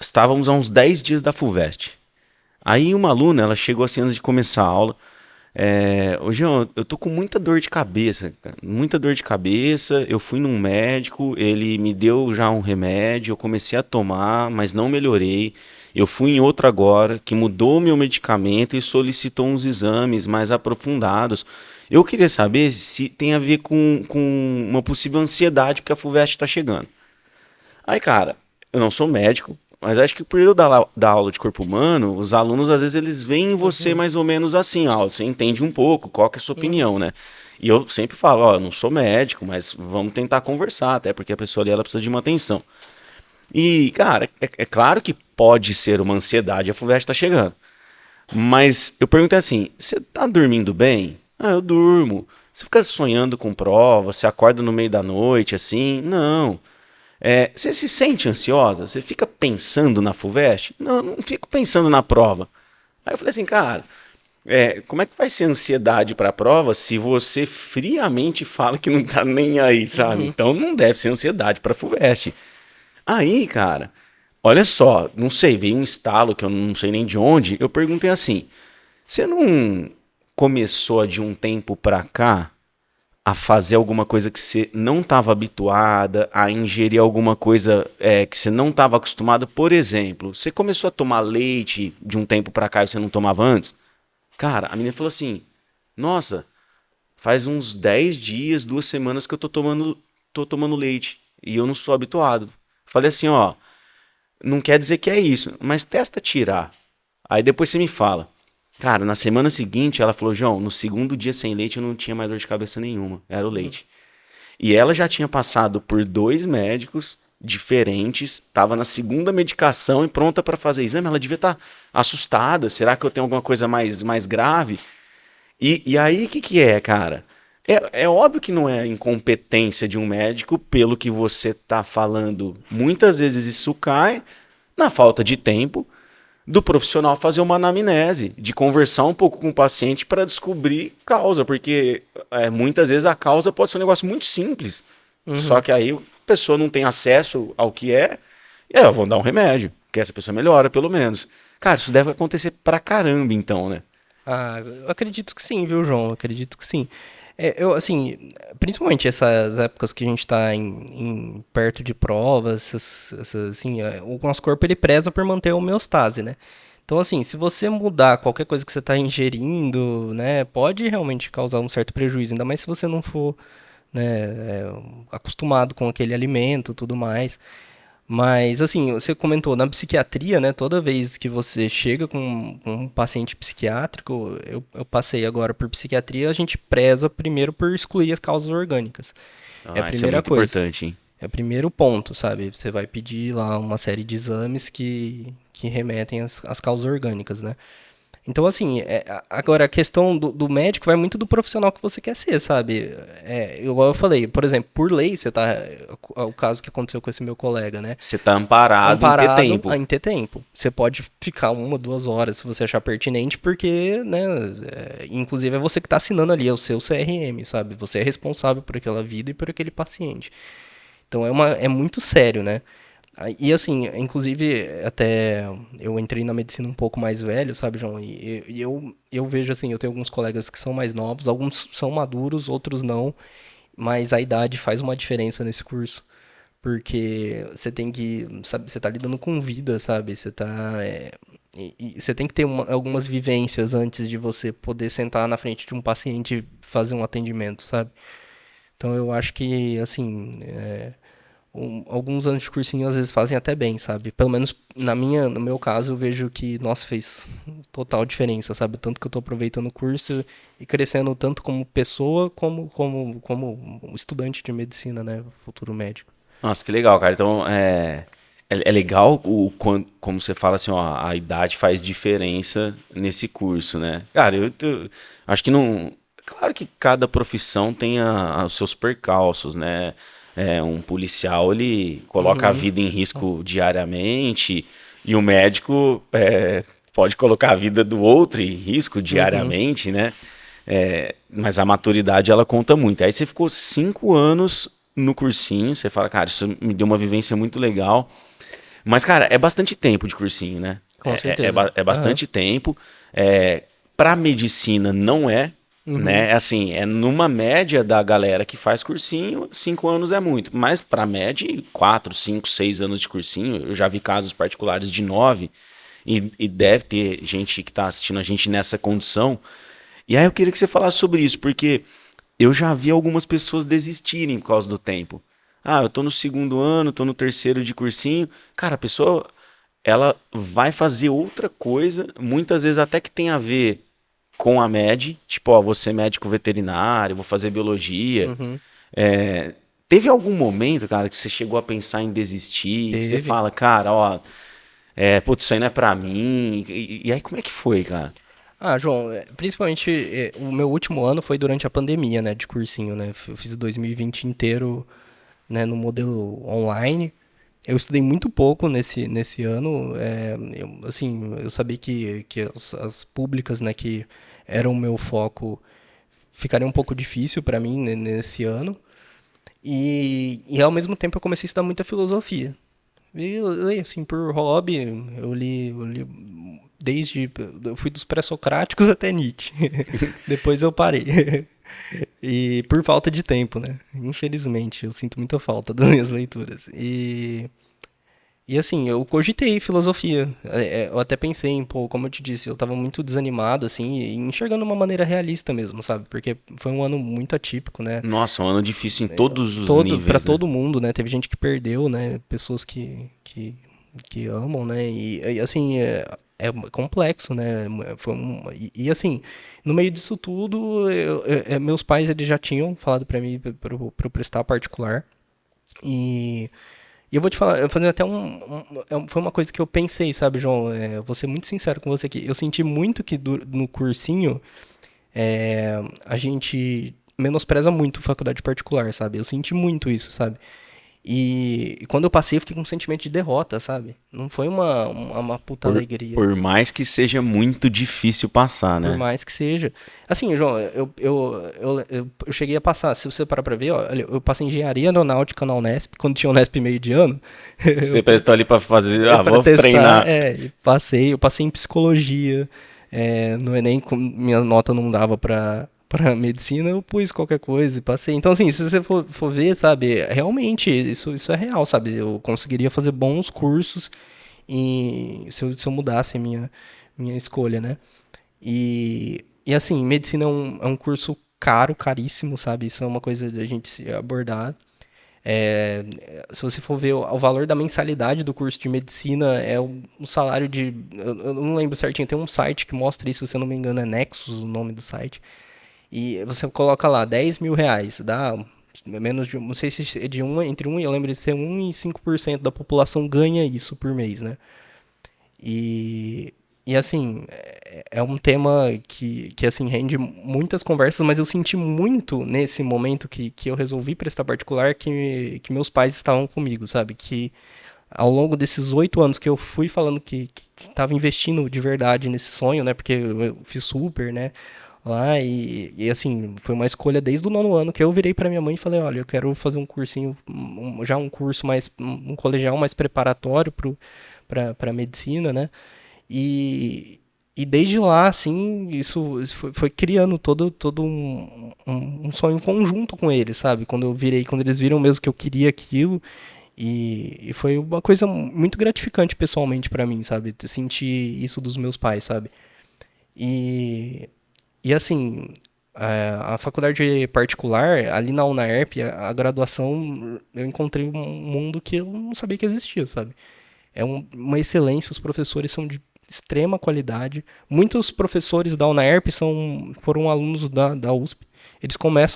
Speaker 1: estávamos a uns 10 dias da FUVEST. Aí uma aluna, ela chegou assim antes de começar a aula. Ô Jean, eu tô com muita dor de cabeça, cara, muita dor de cabeça. Eu fui num médico, ele me deu já um remédio, eu comecei a tomar, mas não melhorei. Eu fui em outro agora, que mudou o meu medicamento e solicitou uns exames mais aprofundados. Eu queria saber se tem a ver com uma possível ansiedade, porque a FUVEST está chegando. Aí, cara, eu não sou médico, mas acho que por eu dar aula de corpo humano, os alunos às vezes eles veem você
Speaker 2: Uhum.
Speaker 1: mais ou menos assim, ó, você entende um pouco, qual que é a sua
Speaker 2: Uhum.
Speaker 1: opinião, né? E eu sempre falo, ó, eu não sou médico, mas vamos tentar conversar, até porque a pessoa ali ela precisa de uma atenção. E, cara, é claro que pode ser uma ansiedade, a FUVEST tá chegando. Mas eu perguntei assim: você tá dormindo bem? Ah, eu durmo. Você fica sonhando com prova, você acorda no meio da noite, assim? Não. Você se sente ansiosa? Você fica pensando na FUVEST? Não, não fico pensando na prova. Aí eu falei assim, cara, como é que vai ser ansiedade para a prova se você friamente fala que não tá nem aí, sabe?
Speaker 2: Uhum.
Speaker 1: Então não deve ser ansiedade para FUVEST. Aí, cara, olha só, não sei, veio um estalo que eu não sei nem de onde. Eu perguntei assim: você não começou de um tempo pra cá a fazer alguma coisa que você não estava habituada, a ingerir alguma coisa que você não estava acostumada? Por exemplo, você começou a tomar leite de um tempo pra cá e você não tomava antes? Cara, a menina falou assim: nossa, faz uns 10 dias, 2 semanas que eu tô tomando leite e eu não sou habituado. Falei assim, ó, não quer dizer que é isso, mas testa tirar. Aí depois você me fala. Cara, na semana seguinte ela falou, João, no segundo dia sem leite eu não tinha mais dor de cabeça nenhuma, era o leite. E ela já tinha passado por 2 médicos diferentes, estava na segunda medicação e pronta para fazer exame. Ela devia estar assustada. Será que eu tenho alguma coisa mais grave? E aí, o que é, cara? É óbvio que não é incompetência de um médico pelo que você tá falando. Muitas vezes isso cai na falta de tempo do profissional fazer uma anamnese, de conversar um pouco com o paciente para descobrir causa, porque muitas vezes a causa pode ser um negócio muito simples. Só
Speaker 2: Uhum.
Speaker 1: que aí a pessoa não tem acesso ao que é, e aí vão dar um remédio, que essa pessoa melhora, pelo menos. Cara, isso deve acontecer pra caramba, então, né?
Speaker 2: Ah, eu acredito que sim, viu, João? Eu acredito que sim. Eu, assim, principalmente essas épocas que a gente tá perto de provas, assim, o nosso corpo ele preza por manter a homeostase, né? Então, assim, se você mudar qualquer coisa que você está ingerindo, né, pode realmente causar um certo prejuízo, ainda mais se você não for, né, acostumado com aquele alimento, tudo mais. Mas, assim, você comentou, na psiquiatria, né, toda vez que você chega com um paciente psiquiátrico, eu passei agora por psiquiatria, a gente preza primeiro por excluir as causas orgânicas. É a
Speaker 1: Ah, isso é
Speaker 2: primeira
Speaker 1: muito
Speaker 2: coisa.
Speaker 1: importante, hein?
Speaker 2: É o primeiro ponto, sabe? Você vai pedir lá uma série de exames que remetem às causas orgânicas, né? Então, assim, agora a questão do médico vai muito do profissional que você quer ser, sabe? Igual eu falei, por exemplo, por lei, você tá. O caso que aconteceu com esse meu colega, né?
Speaker 1: Você tá amparado em ter
Speaker 2: Amparado
Speaker 1: tempo.
Speaker 2: em ter tempo. Você pode ficar 1, 2 horas se você achar pertinente, porque, né? Inclusive é você que tá assinando ali, é o seu CRM, sabe? Você é responsável por aquela vida e por aquele paciente. Então é muito sério, né? E assim, inclusive, até eu entrei na medicina um pouco mais velho, sabe, João? E eu vejo assim, eu tenho alguns colegas que são mais novos, alguns são maduros, outros não, mas a idade faz uma diferença nesse curso. Porque você tem que, sabe, você tá lidando com vida, sabe? Você tá. E você tem que ter algumas vivências antes de você poder sentar na frente de um paciente e fazer um atendimento, sabe? Então eu acho que, assim, alguns anos de cursinho às vezes fazem até bem, sabe? Pelo menos no meu caso, eu vejo que, nossa, fez total diferença, sabe? Tanto que eu tô aproveitando o curso e crescendo tanto como pessoa como estudante de medicina, né? Futuro médico.
Speaker 1: Nossa, que legal, cara. Então, é legal como você fala assim, ó, a idade faz diferença nesse curso, né? Cara, eu acho que não. Claro que cada profissão tem os seus percalços, né? Um policial, ele coloca a
Speaker 2: Uhum,
Speaker 1: vida em risco diariamente, e o médico pode colocar a vida do outro em risco
Speaker 2: uhum.
Speaker 1: diariamente, né? Mas a maturidade, ela conta muito. Aí você ficou 5 anos no cursinho, você fala, cara, isso me deu uma vivência muito legal. Mas, cara, é bastante tempo de cursinho, né?
Speaker 2: Com certeza.
Speaker 1: É
Speaker 2: Aham.
Speaker 1: bastante tempo. Pra medicina não é,
Speaker 2: Uhum.
Speaker 1: né? Assim, é numa média da galera que faz cursinho, 5 anos é muito. Mas pra média, 4, 5, 6 anos de cursinho, eu já vi casos particulares de 9, e deve ter gente que tá assistindo a gente nessa condição. E aí eu queria que você falasse sobre isso, porque eu já vi algumas pessoas desistirem por causa do tempo. Ah, eu tô no segundo ano, tô no terceiro de cursinho. Cara, a pessoa, ela vai fazer outra coisa, muitas vezes até que tem a ver com a med, tipo, ó, vou ser médico veterinário, vou fazer biologia.
Speaker 2: Uhum.
Speaker 1: Teve algum momento, cara, que você chegou a pensar em desistir, que você
Speaker 2: Teve.
Speaker 1: fala, cara, ó, putz, isso aí não é pra mim. E aí, como é que foi, cara?
Speaker 2: Ah, João, principalmente o meu último ano foi durante a pandemia, né, de cursinho, né? Eu fiz 2020 inteiro, né, no modelo online. Eu estudei muito pouco nesse ano. Assim, eu sabia que as públicas, né, que eram o meu foco, ficaria um pouco difícil para mim nesse ano. E ao mesmo tempo eu comecei a estudar muita filosofia. E eu li, assim, por hobby, eu li desde. Eu fui dos pré-socráticos até Nietzsche. Depois eu parei. E por falta de tempo, né? Infelizmente, eu sinto muita falta das minhas leituras. E assim, eu cogitei filosofia. Eu até pensei em, pô, como eu te disse, eu tava muito desanimado, assim, e enxergando de uma maneira realista mesmo, sabe? Porque foi um ano muito atípico, né?
Speaker 1: Nossa, um ano difícil em todos os
Speaker 2: Para
Speaker 1: níveis, né?
Speaker 2: todo mundo, né? Teve gente que perdeu, né? Pessoas que amam, né? Assim, é complexo, né? Assim, no meio disso tudo, meus pais eles já tinham falado pra mim para eu prestar particular. E eu vou te falar, eu fazer até foi uma coisa que eu pensei, sabe, João? Eu vou ser muito sincero com você aqui. Eu senti muito que no cursinho a gente menospreza muito faculdade particular, sabe? Eu senti muito isso, sabe? E quando eu passei, eu fiquei com um sentimento de derrota, sabe? Não foi uma puta
Speaker 1: Por,
Speaker 2: alegria.
Speaker 1: por mais que seja muito difícil passar,
Speaker 2: Por
Speaker 1: né?
Speaker 2: mais que seja. Assim, João, eu cheguei a passar, se você parar pra ver, ó, olha, eu passei em engenharia aeronáutica na Unesp, quando tinha Unesp meio de ano.
Speaker 1: Você prestou ali pra fazer,
Speaker 2: Pra
Speaker 1: vou
Speaker 2: testar,
Speaker 1: treinar.
Speaker 2: e passei, eu passei em psicologia, no Enem, minha nota não dava pra medicina, eu pus qualquer coisa e passei. Então, assim, se você for ver, sabe, realmente, isso é real, sabe? Eu conseguiria fazer bons cursos se eu mudasse a minha escolha, né? E assim, medicina é um curso caro, caríssimo, sabe? Isso é uma coisa da gente se abordar. É, Se você for ver o valor da mensalidade do curso de medicina, é um salário de. Eu não lembro certinho, tem um site que mostra isso, se eu não me engano, é Nexus o nome do site. E você coloca lá R$ 10.000, dá menos de. Não sei se é entre eu lembro de ser 1 e 5% da população ganha isso por mês, né? E, e assim, é um tema que assim, rende muitas conversas, mas eu senti muito nesse momento que eu resolvi prestar particular que meus pais estavam comigo, sabe? Que ao longo desses 8 anos que eu fui falando que tava investindo de verdade nesse sonho, né? Porque eu fiz super, né? Lá assim, foi uma escolha desde o nono ano que eu virei pra minha mãe e falei, olha, eu quero fazer um cursinho, já um curso mais, um colegial mais preparatório pra medicina, né? E desde lá, assim, isso foi criando todo um sonho conjunto com eles, sabe? Quando eles viram mesmo que eu queria aquilo, e foi uma coisa muito gratificante pessoalmente pra mim, sabe? Sentir isso dos meus pais, sabe? E, e assim, a faculdade particular, ali na UNAERP, a graduação, eu encontrei um mundo que eu não sabia que existia, sabe? É uma excelência, os professores são de extrema qualidade. Muitos professores da UNAERP foram alunos da USP.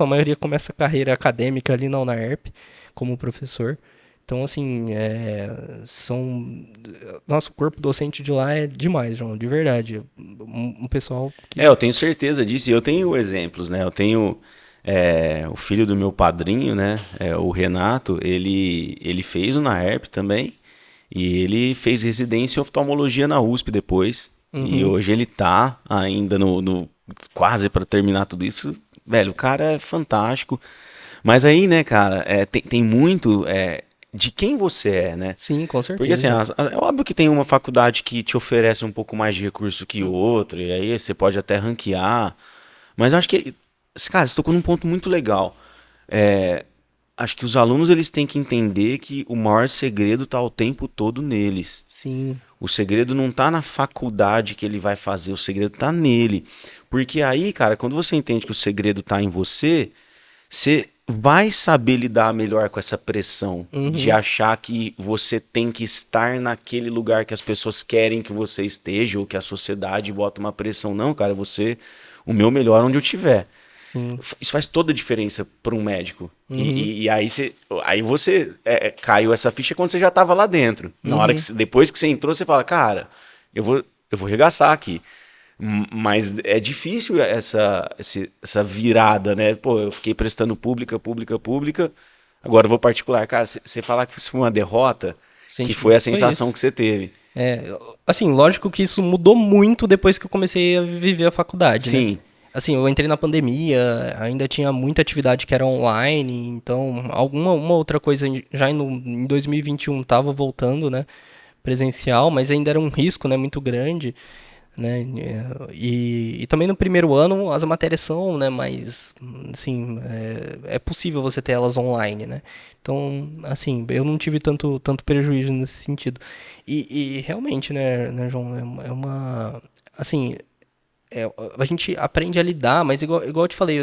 Speaker 2: A maioria começa a carreira acadêmica ali na UNAERP, como professor. Então, assim, nosso corpo docente de lá é demais, João, de verdade. Um pessoal que.
Speaker 1: Eu tenho certeza disso. E eu tenho exemplos, né? Eu tenho o filho do meu padrinho, né? O Renato, ele fez o NAERP também. E ele fez residência em oftalmologia na USP depois. E
Speaker 2: Uhum.
Speaker 1: hoje ele tá ainda quase para terminar tudo isso. Velho, o cara é fantástico. Mas aí, né, cara, tem muito de quem você é, né?
Speaker 2: Sim, com
Speaker 1: Porque assim,
Speaker 2: certeza.
Speaker 1: é óbvio que tem uma faculdade que te oferece um pouco mais de recurso que outra, e aí você pode até ranquear. Mas eu acho que, cara, você tocou num ponto muito legal. É, acho que os alunos eles têm que entender que o maior segredo está o tempo todo neles.
Speaker 2: Sim.
Speaker 1: O segredo não tá na faculdade que ele vai fazer, o segredo tá nele. Porque aí, cara, quando você entende que o segredo tá em você, você vai saber lidar melhor com essa pressão de
Speaker 2: Uhum.
Speaker 1: achar que você tem que estar naquele lugar que as pessoas querem que você esteja ou que a sociedade bota uma pressão. Não, cara, o meu melhor onde eu tiver.
Speaker 2: Sim.
Speaker 1: Isso faz toda a diferença para um médico.
Speaker 2: Uhum.
Speaker 1: E aí você caiu essa ficha quando você já estava lá dentro. Na hora que depois que você entrou, você fala, cara, eu vou arregaçar aqui. Mas é difícil essa virada, né? Pô, eu fiquei prestando pública, agora eu vou particular. Cara, você falar que isso foi uma derrota, que foi a sensação que você teve.
Speaker 2: Assim, lógico que isso mudou muito depois que eu comecei a viver a faculdade, né?
Speaker 1: Sim.
Speaker 2: Assim, eu entrei na pandemia, ainda tinha muita atividade que era online, então uma outra coisa já em 2021 tava voltando, né? Presencial, mas ainda era um risco, né? Muito grande. Né? E também no primeiro ano as matérias são, né, mais, assim, é possível você ter elas online, né? Então, assim, eu não tive tanto prejuízo nesse sentido. E realmente, né, João, assim, a gente aprende a lidar, mas igual eu te falei,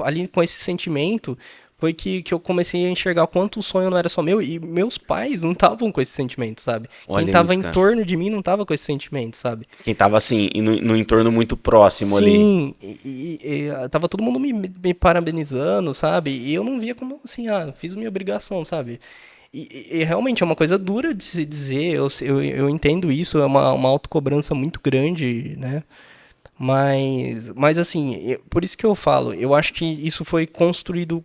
Speaker 2: ali com esse sentimento foi que eu comecei a enxergar o quanto o sonho não era só meu, e meus pais não estavam com esse sentimento, sabe?
Speaker 1: Olha
Speaker 2: Quem tava
Speaker 1: isso,
Speaker 2: em
Speaker 1: cara.
Speaker 2: torno de mim não tava com esse sentimento, sabe?
Speaker 1: Quem tava assim, no entorno muito próximo ali.
Speaker 2: Sim, e tava todo mundo me parabenizando, sabe? E eu não via como assim, fiz minha obrigação, sabe? E realmente é uma coisa dura de se dizer, eu entendo isso, é uma autocobrança muito grande, né? Mas assim, por isso que eu falo, eu acho que isso foi construído,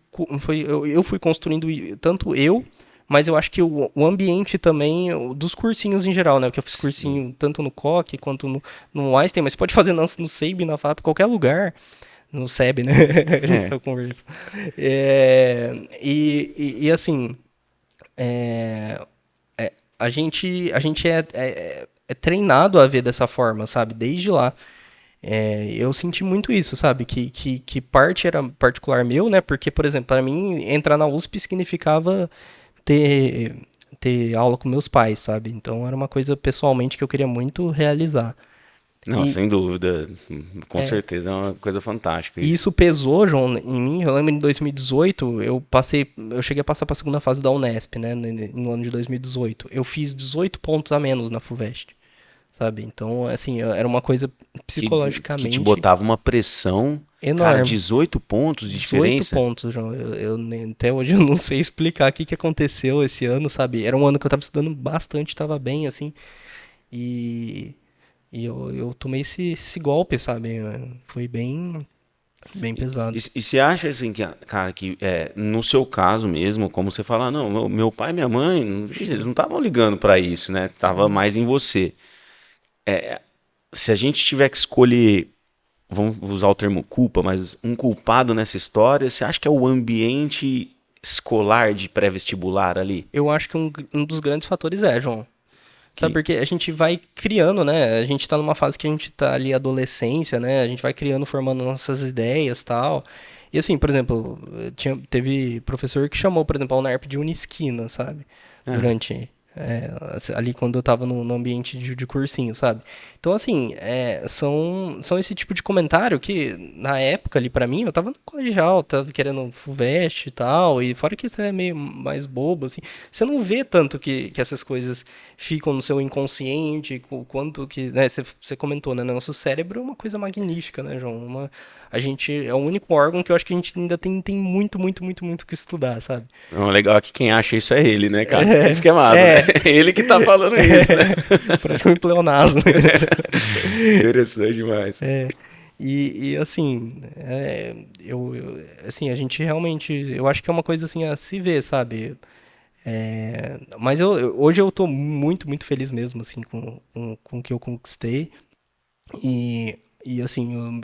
Speaker 2: eu fui construindo tanto eu, mas eu acho que o ambiente também, dos cursinhos em geral, né? Porque eu fiz cursinho tanto no COC quanto no Einstein, mas pode fazer no SEIB, na FAP, qualquer lugar. No SEB, né? A gente tá conversando. E assim, a gente é treinado a ver dessa forma, sabe? Desde lá. Eu senti muito isso, sabe? Que parte era particular meu, né? Porque, por exemplo, para mim, entrar na USP significava ter, ter aula com meus pais, sabe? Então era uma coisa pessoalmente que eu queria muito realizar.
Speaker 1: Não,
Speaker 2: E,
Speaker 1: sem dúvida. Com certeza é uma coisa fantástica
Speaker 2: e
Speaker 1: isso.
Speaker 2: isso pesou, João, em mim. Eu lembro em 2018, eu cheguei a passar para a segunda fase da Unesp, né? No ano de 2018. Eu fiz 18 pontos a menos na FUVEST, sabe? Então, assim, era uma coisa
Speaker 1: Que te
Speaker 2: psicologicamente
Speaker 1: botava uma pressão. Cara,
Speaker 2: enorme.
Speaker 1: 18 pontos de
Speaker 2: 18
Speaker 1: diferença?
Speaker 2: pontos, João. Até hoje eu não sei explicar o que aconteceu esse ano, sabe? Era um ano que eu tava estudando bastante, tava bem, assim. E, e eu tomei esse golpe, sabe? Foi bem pesado.
Speaker 1: E você acha assim que, cara, que no seu caso mesmo, como você fala, não, meu pai e minha mãe, eles não estavam ligando pra isso, né? Tava mais em você. Se a gente tiver que escolher, vamos usar o termo culpa, mas um culpado nessa história, você acha que é o ambiente escolar de pré-vestibular ali?
Speaker 2: Eu acho que um dos grandes fatores João. Sabe,
Speaker 1: Que,
Speaker 2: porque a gente vai criando, né? A gente tá numa fase que a gente tá ali adolescência, né? A gente vai criando, formando nossas ideias e tal. E assim, por exemplo, teve professor que chamou, por exemplo, a UNERP de Unisquina, sabe?
Speaker 1: ah,
Speaker 2: Durante. Ali quando eu tava no ambiente de cursinho, sabe? Então, assim, são esse tipo de comentário que, na época ali, pra mim, eu tava no colegial, tava querendo FUVEST e tal, e fora que isso é meio mais bobo, assim, você não vê tanto que essas coisas ficam no seu inconsciente, o quanto que, né, você comentou, né, nosso cérebro é uma coisa magnífica, né, João? A gente é o único órgão que eu acho que a gente ainda tem muito, muito, muito, muito que estudar, sabe?
Speaker 1: não, legal é que quem acha isso é ele, né, cara? Isso que é massa, né?
Speaker 2: É,
Speaker 1: Ele que tá falando isso, né?
Speaker 2: praticamente pleonasmo.
Speaker 1: Interessante demais.
Speaker 2: E assim, assim, a gente realmente, eu acho que é uma coisa assim a se ver, sabe? Mas hoje eu tô muito, muito feliz mesmo, assim, com o que eu conquistei. E assim,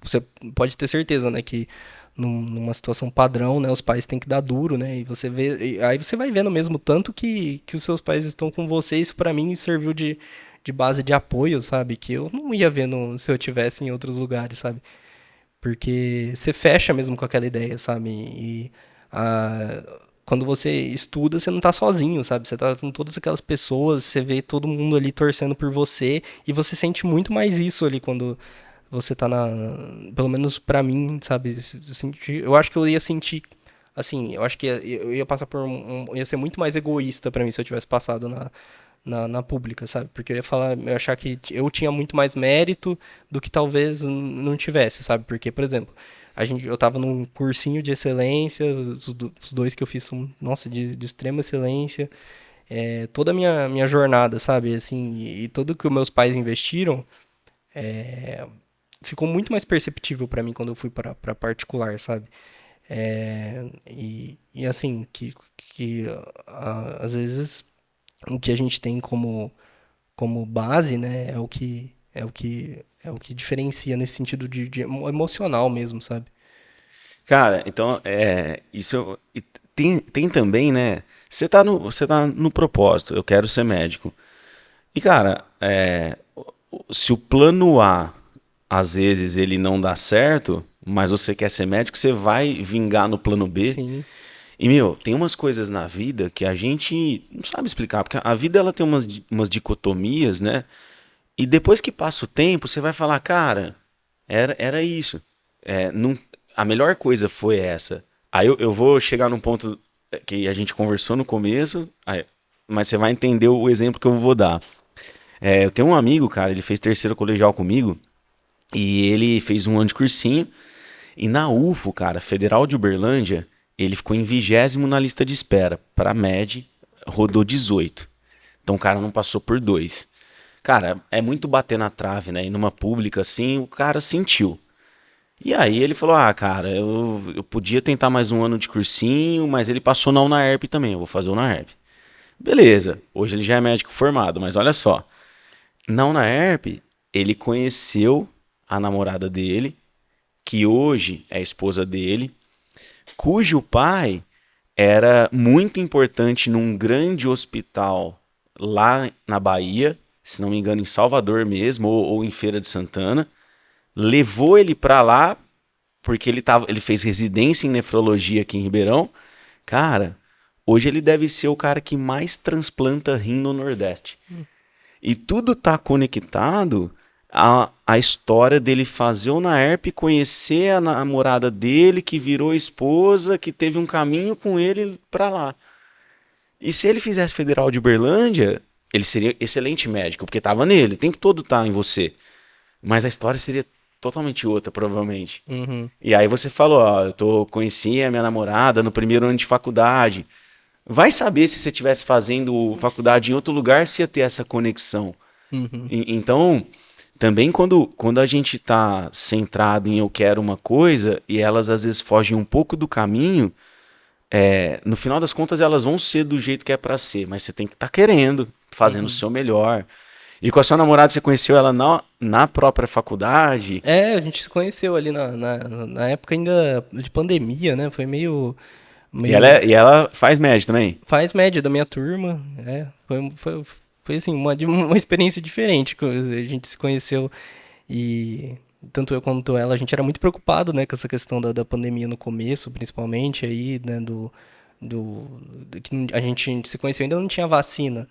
Speaker 2: você pode ter certeza, né, que numa situação padrão, né, os pais têm que dar duro, né, e você vê, aí você vai vendo mesmo tanto que os seus pais estão com você, isso pra mim serviu de base de apoio, sabe, que eu não ia ver se eu tivesse em outros lugares, sabe, porque você fecha mesmo com aquela ideia, sabe, quando você estuda, você não tá sozinho, sabe? Você tá com todas aquelas pessoas, você vê todo mundo ali torcendo por você, e você sente muito mais isso ali quando você tá pelo menos pra mim, sabe? Eu acho que eu ia sentir, assim, eu acho que eu ia passar ia ser muito mais egoísta pra mim se eu tivesse passado na pública, sabe? Porque eu ia achar que eu tinha muito mais mérito do que talvez não tivesse, sabe? Porque, por exemplo, eu tava num cursinho de excelência, os dois que eu fiz são, nossa, de extrema excelência. Toda a minha jornada, sabe? Assim, e tudo que os meus pais investiram ficou muito mais perceptível pra mim quando eu fui pra particular, sabe? E assim, às vezes o que a gente tem como base, né, é o que diferencia nesse sentido de emocional mesmo, sabe?
Speaker 1: Cara, então, isso. E tem também, né? Você tá no propósito, eu quero ser médico. E, cara, se o plano A, às vezes, ele não dá certo, mas você quer ser médico, você vai vingar no plano B.
Speaker 2: Sim,
Speaker 1: E, meu, tem umas coisas na vida que a gente não sabe explicar, porque a vida ela tem umas dicotomias, né? E depois que passa o tempo, você vai falar, cara, era isso. Não, a melhor coisa foi essa. Aí eu vou chegar num ponto que a gente conversou no começo, mas você vai entender o exemplo que eu vou dar. Eu tenho um amigo, cara, ele fez terceiro colegial comigo, e ele fez um ano de cursinho, e na UFO, cara, Federal de Uberlândia, ele ficou em 20º na lista de espera. Pra MED, rodou 18. Então o cara não passou por dois. Cara, é muito bater na trave, né? E numa pública assim, o cara sentiu. E aí ele falou: ah, cara, eu podia tentar mais um ano de cursinho, mas ele passou na UNAERP também, eu vou fazer o UNAERP. Beleza, hoje ele já é médico formado, mas olha só. Na UNAERP, ele conheceu a namorada dele, que hoje é a esposa dele, cujo pai era muito importante num grande hospital lá na Bahia, se não me engano, em Salvador mesmo, ou em Feira de Santana. Levou ele pra lá, porque ele fez residência em nefrologia aqui em Ribeirão. Cara, hoje ele deve ser o cara que mais transplanta rim no Nordeste. E tudo tá conectado à história dele fazer o Naerp, conhecer a namorada dele, que virou esposa, que teve um caminho com ele pra lá. E se ele fizesse Federal de Uberlândia, ele seria excelente médico, porque tava nele, o tempo todo tá em você. Mas a história seria totalmente outra, provavelmente.
Speaker 2: uhum,
Speaker 1: E aí você falou, ó, conheci a minha namorada no primeiro ano de faculdade. Vai saber se você estivesse fazendo faculdade em outro lugar, se ia ter essa conexão.
Speaker 2: uhum.
Speaker 1: Então, também quando a gente está centrado em eu quero uma coisa e elas às vezes fogem um pouco do caminho, no final das contas elas vão ser do jeito que é para ser, mas você tem que estar querendo, fazendo o seu melhor. E com a sua namorada, você conheceu ela na própria faculdade?
Speaker 2: A gente se conheceu ali na época ainda de pandemia, né? Foi meio,
Speaker 1: E
Speaker 2: meio
Speaker 1: ela faz média também?
Speaker 2: faz média da minha turma, foi assim, uma experiência diferente, que a gente se conheceu e tanto eu quanto ela, a gente era muito preocupado, né, com essa questão da pandemia no começo, principalmente aí, né, que a gente se conheceu, ainda não tinha vacina,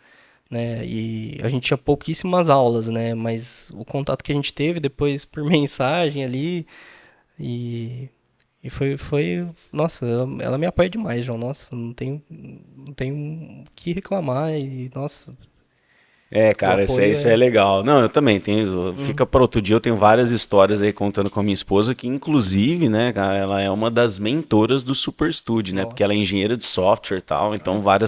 Speaker 2: né, e a gente tinha pouquíssimas aulas, né, mas o contato que a gente teve depois por mensagem ali, e nossa, ela me apoia demais, João. Nossa, não tenho o que reclamar e, nossa, o
Speaker 1: Cara, isso é,
Speaker 2: apoio
Speaker 1: isso é legal. Não, eu também tenho.
Speaker 2: Uhum.
Speaker 1: Fica para outro dia, eu tenho várias histórias aí contando com a minha esposa, que inclusive, né, cara, ela é uma das mentoras do Super Studio, né? Porque
Speaker 2: Nossa,
Speaker 1: ela é engenheira de software e tal, então
Speaker 2: legal,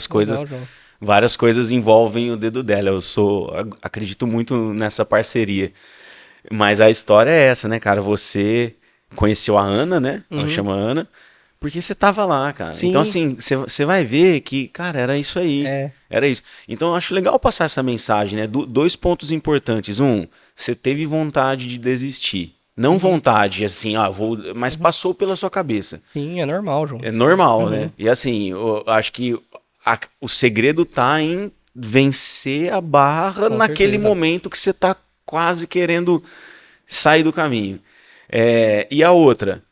Speaker 2: João.
Speaker 1: várias coisas envolvem o dedo dela. Acredito muito nessa parceria. Mas a história é essa, né, cara? Você conheceu a Ana, né? Ela
Speaker 2: Uhum.
Speaker 1: chama Ana, porque você tava lá, cara. Então,
Speaker 2: Sim,
Speaker 1: assim, você vai ver que, cara, era isso aí.
Speaker 2: é.
Speaker 1: Era isso. Então, eu acho legal passar essa mensagem, né? Dois pontos importantes. Um, você teve vontade de desistir. Não
Speaker 2: Uhum.
Speaker 1: vontade, assim, mas
Speaker 2: Uhum.
Speaker 1: passou pela sua cabeça.
Speaker 2: Sim, é normal, João.
Speaker 1: É
Speaker 2: Sim.
Speaker 1: normal,
Speaker 2: Uhum.
Speaker 1: né? E assim, eu acho que o segredo tá em vencer a barra
Speaker 2: Com
Speaker 1: naquele
Speaker 2: certeza.
Speaker 1: momento que você tá quase querendo sair do caminho. E a outra,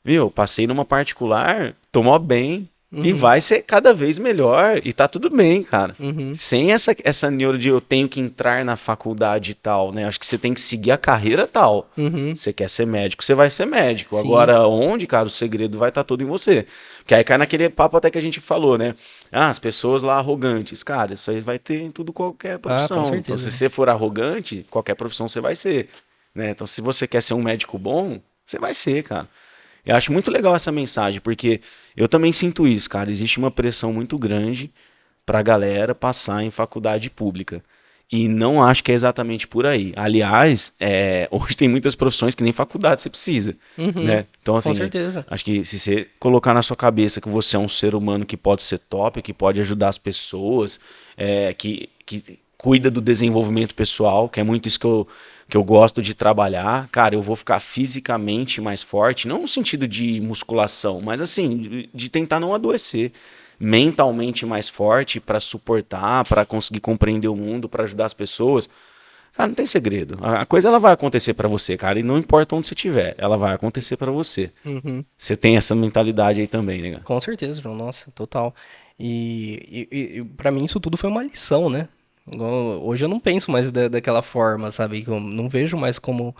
Speaker 1: meu, passei numa particular, tomou bem e
Speaker 2: Uhum.
Speaker 1: vai ser cada vez melhor e tá tudo bem, cara.
Speaker 2: Uhum.
Speaker 1: Sem essa neuro de eu tenho que entrar na faculdade e tal, né? Acho que você tem que seguir a carreira tal.
Speaker 2: Uhum.
Speaker 1: Você quer ser médico, você vai ser médico.
Speaker 2: Sim.
Speaker 1: Agora, onde, cara, o segredo vai estar todo em você. Porque aí cai naquele papo até que a gente falou, né? Ah, as pessoas lá arrogantes. Cara, isso aí vai ter em tudo qualquer
Speaker 2: Ah, com
Speaker 1: profissão. Então, se
Speaker 2: certeza.
Speaker 1: você for arrogante, qualquer profissão você vai ser, né? Então, se você quer ser um médico bom, você vai ser, cara. Eu acho muito legal essa mensagem, porque eu também sinto isso, cara. Existe uma pressão muito grande pra galera passar em faculdade pública. E não acho que é exatamente por aí. Aliás, hoje tem muitas profissões que nem faculdade você precisa,
Speaker 2: Uhum,
Speaker 1: né? Então,
Speaker 2: com
Speaker 1: assim,
Speaker 2: certeza.
Speaker 1: acho que se você colocar na sua cabeça que você é um ser humano que pode ser top, que pode ajudar as pessoas, que cuida do desenvolvimento pessoal, que é muito isso que eu gosto de trabalhar, cara, eu vou ficar fisicamente mais forte, não no sentido de musculação, mas assim, de tentar não adoecer, mentalmente mais forte para suportar, para conseguir compreender o mundo, para ajudar as pessoas. Cara, não tem segredo. A coisa ela vai acontecer para você, cara, e não importa onde você estiver, ela vai acontecer para você.
Speaker 2: Uhum.
Speaker 1: Você tem essa mentalidade aí também, né?
Speaker 2: Com certeza, João, nossa, total. E para mim isso tudo foi uma lição, né? Hoje eu não penso mais daquela forma, sabe? Eu não vejo mais como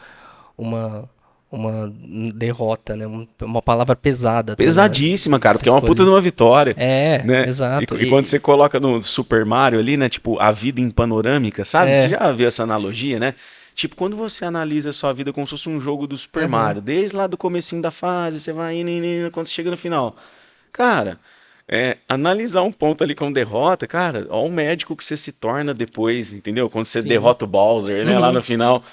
Speaker 2: uma, uma derrota, né? Uma palavra pesada até
Speaker 1: Pesadíssima, cara,
Speaker 2: se
Speaker 1: porque é uma puta de
Speaker 2: escolher.
Speaker 1: uma vitória,
Speaker 2: É,
Speaker 1: né? E,
Speaker 2: exato.
Speaker 1: e quando você coloca no Super Mario ali, né? Tipo, a vida em panorâmica, sabe? Você
Speaker 2: É,
Speaker 1: já viu essa analogia, né? Tipo, quando você analisa a sua vida como se fosse um jogo do Super
Speaker 2: aham,
Speaker 1: Mario, desde lá do comecinho da fase, você vai indo, quando você chega no final. Cara, analisar um ponto ali como derrota, cara, ó o médico que você se torna depois, entendeu? Quando você
Speaker 2: sim.
Speaker 1: derrota o Bowser, né, lá
Speaker 2: Uhum,
Speaker 1: no final.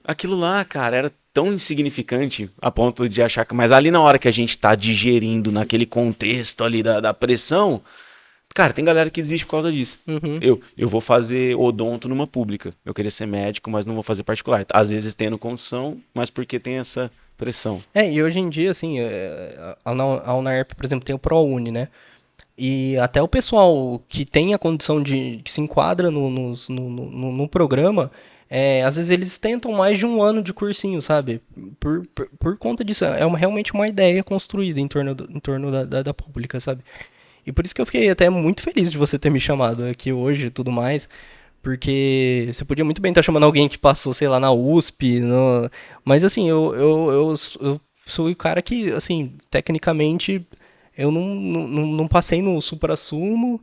Speaker 1: Aquilo lá, cara, era tão insignificante a ponto de achar que. Mas ali na hora que a gente tá digerindo, naquele contexto ali da pressão, cara, tem galera que desiste por causa disso.
Speaker 2: uhum.
Speaker 1: Eu vou fazer odonto numa pública. Eu queria ser médico, mas não vou fazer particular. Às vezes tendo condição, mas porque tem essa pressão.
Speaker 2: E hoje em dia, assim, a UNARP, por exemplo, tem o ProUni, né? E até o pessoal que tem a condição que se enquadra no programa, às vezes eles tentam mais de um ano de cursinho, sabe? Por conta disso, realmente uma ideia construída em torno da pública, sabe? E por isso que eu fiquei até muito feliz de você ter me chamado aqui hoje e tudo mais, porque você podia muito bem estar chamando alguém que passou, sei lá, na USP, mas assim, eu sou o cara que, assim, tecnicamente eu não passei no suprassumo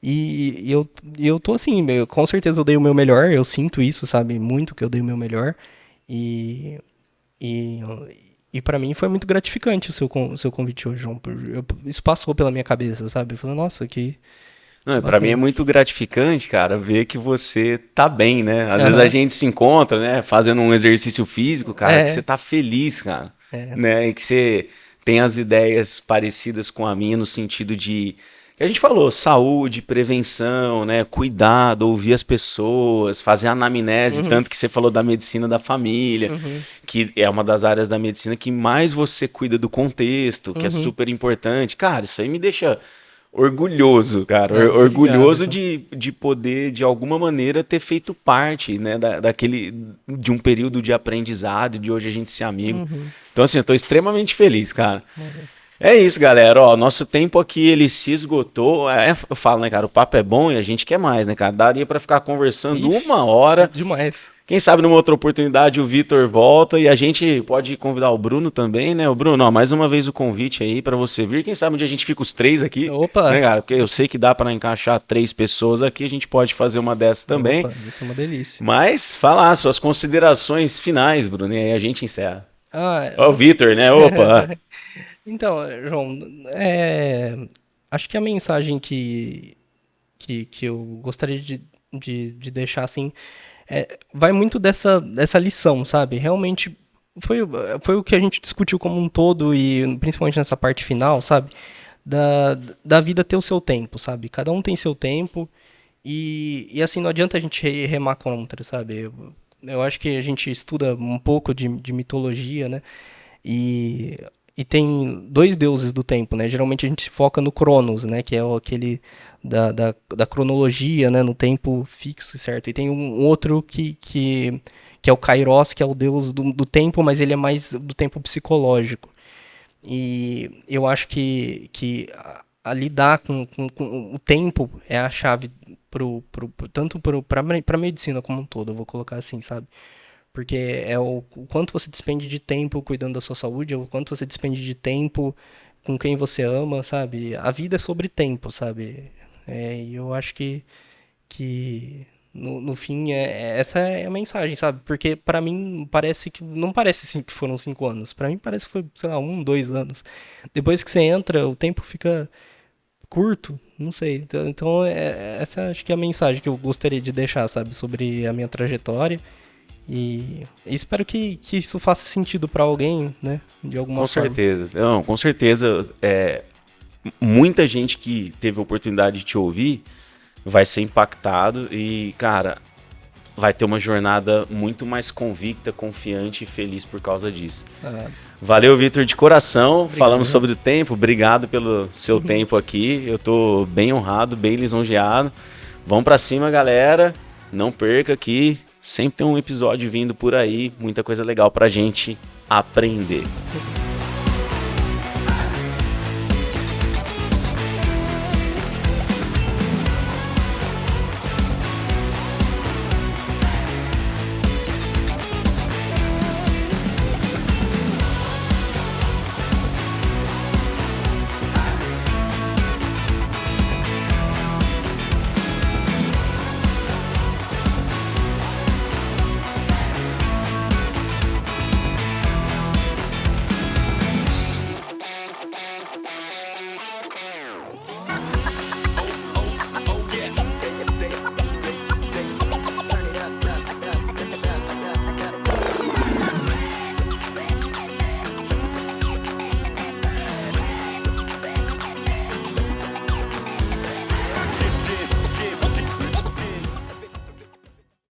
Speaker 2: e eu tô assim, com certeza eu dei o meu melhor, eu sinto isso, sabe? Muito que eu dei o meu melhor. E, e, e para mim foi muito gratificante o seu convite hoje, João. Isso passou pela minha cabeça, sabe? Eu falei, nossa, que
Speaker 1: Não, para mim é
Speaker 2: bacana.
Speaker 1: muito gratificante, cara, ver que você tá bem, né? Às vezes a
Speaker 2: Aham.
Speaker 1: gente se encontra, né, fazendo um exercício físico, cara, que você
Speaker 2: É,
Speaker 1: tá feliz, cara,
Speaker 2: é.
Speaker 1: né? E que você tem as ideias parecidas com a minha no sentido de que a gente falou, saúde, prevenção, né, cuidado, ouvir as pessoas, fazer anamnese,
Speaker 2: Uhum,
Speaker 1: tanto que você falou da medicina da família,
Speaker 2: uhum,
Speaker 1: que é uma das áreas da medicina que mais você cuida do contexto, que é
Speaker 2: uhum.
Speaker 1: super importante. Cara, isso aí me deixa orgulhoso, cara.
Speaker 2: Ah, obrigado,
Speaker 1: Orgulhoso
Speaker 2: João.
Speaker 1: de poder, de alguma maneira, ter feito parte, né, de um período de aprendizado, de hoje a gente ser amigo.
Speaker 2: Uhum.
Speaker 1: Então, assim, eu tô extremamente feliz, cara. É isso, galera. Ó, nosso tempo aqui ele se esgotou. Eu falo, né, cara? O papo é bom e a gente quer mais, né, cara? Daria pra ficar conversando
Speaker 2: Ixi,
Speaker 1: 1 hora.
Speaker 2: demais.
Speaker 1: Quem sabe numa outra oportunidade o Vitor volta e a gente pode convidar o Bruno também, né? O Bruno, ó, mais uma vez o convite aí pra você vir. Quem sabe onde a gente fica os três aqui, né,
Speaker 2: Opa,
Speaker 1: cara? Porque eu sei que dá pra encaixar 3 pessoas aqui, a gente pode fazer uma dessa também.
Speaker 2: opa, isso é uma delícia.
Speaker 1: Mas falar suas considerações finais, Bruno, e aí a gente encerra.
Speaker 2: Ah,
Speaker 1: Ó, o Vitor, né? Opa!
Speaker 2: então, João, acho que a mensagem que eu gostaria de deixar assim vai muito dessa lição, sabe? Realmente foi, foi o que a gente discutiu como um todo e principalmente nessa parte final, sabe? Da vida ter o seu tempo, sabe? Cada um tem seu tempo e assim, não adianta a gente remar contra, sabe? Eu acho que a gente estuda um pouco de mitologia, né? E, e tem dois deuses do tempo, né? Geralmente a gente se foca no Cronos, né? Que é aquele da cronologia, né? No tempo fixo, certo? E tem um outro que é o Kairos, que é o deus do tempo, mas ele é mais do tempo psicológico. E eu acho que a lidar com o tempo é a chave tanto para a medicina como um todo, eu vou colocar assim, sabe? Porque é o quanto você despende de tempo cuidando da sua saúde, é o quanto você despende de tempo com quem você ama, sabe? A vida é sobre tempo, sabe? E eu acho que no fim, essa é a mensagem, sabe? Porque pra mim parece que. Não parece assim que foram 5 anos. Pra mim parece que foi, sei lá, 1, 2 anos. Depois que você entra, o tempo fica curto, não sei. Então essa acho que é a mensagem que eu gostaria de deixar, sabe? Sobre a minha trajetória. E espero que isso faça sentido pra alguém, né? De alguma
Speaker 1: Com
Speaker 2: forma.
Speaker 1: certeza. Não, com certeza. Muita gente que teve a oportunidade de te ouvir vai ser impactado e, cara, vai ter uma jornada muito mais convicta, confiante e feliz por causa disso.
Speaker 2: Ah,
Speaker 1: Valeu, Vitor, de coração.
Speaker 2: obrigado,
Speaker 1: Falamos
Speaker 2: João.
Speaker 1: sobre o tempo. Obrigado pelo seu tempo aqui. Eu tô bem honrado, bem lisonjeado. Vamos pra cima, galera. Não perca aqui. Sempre tem um episódio vindo por aí. Muita coisa legal pra gente aprender.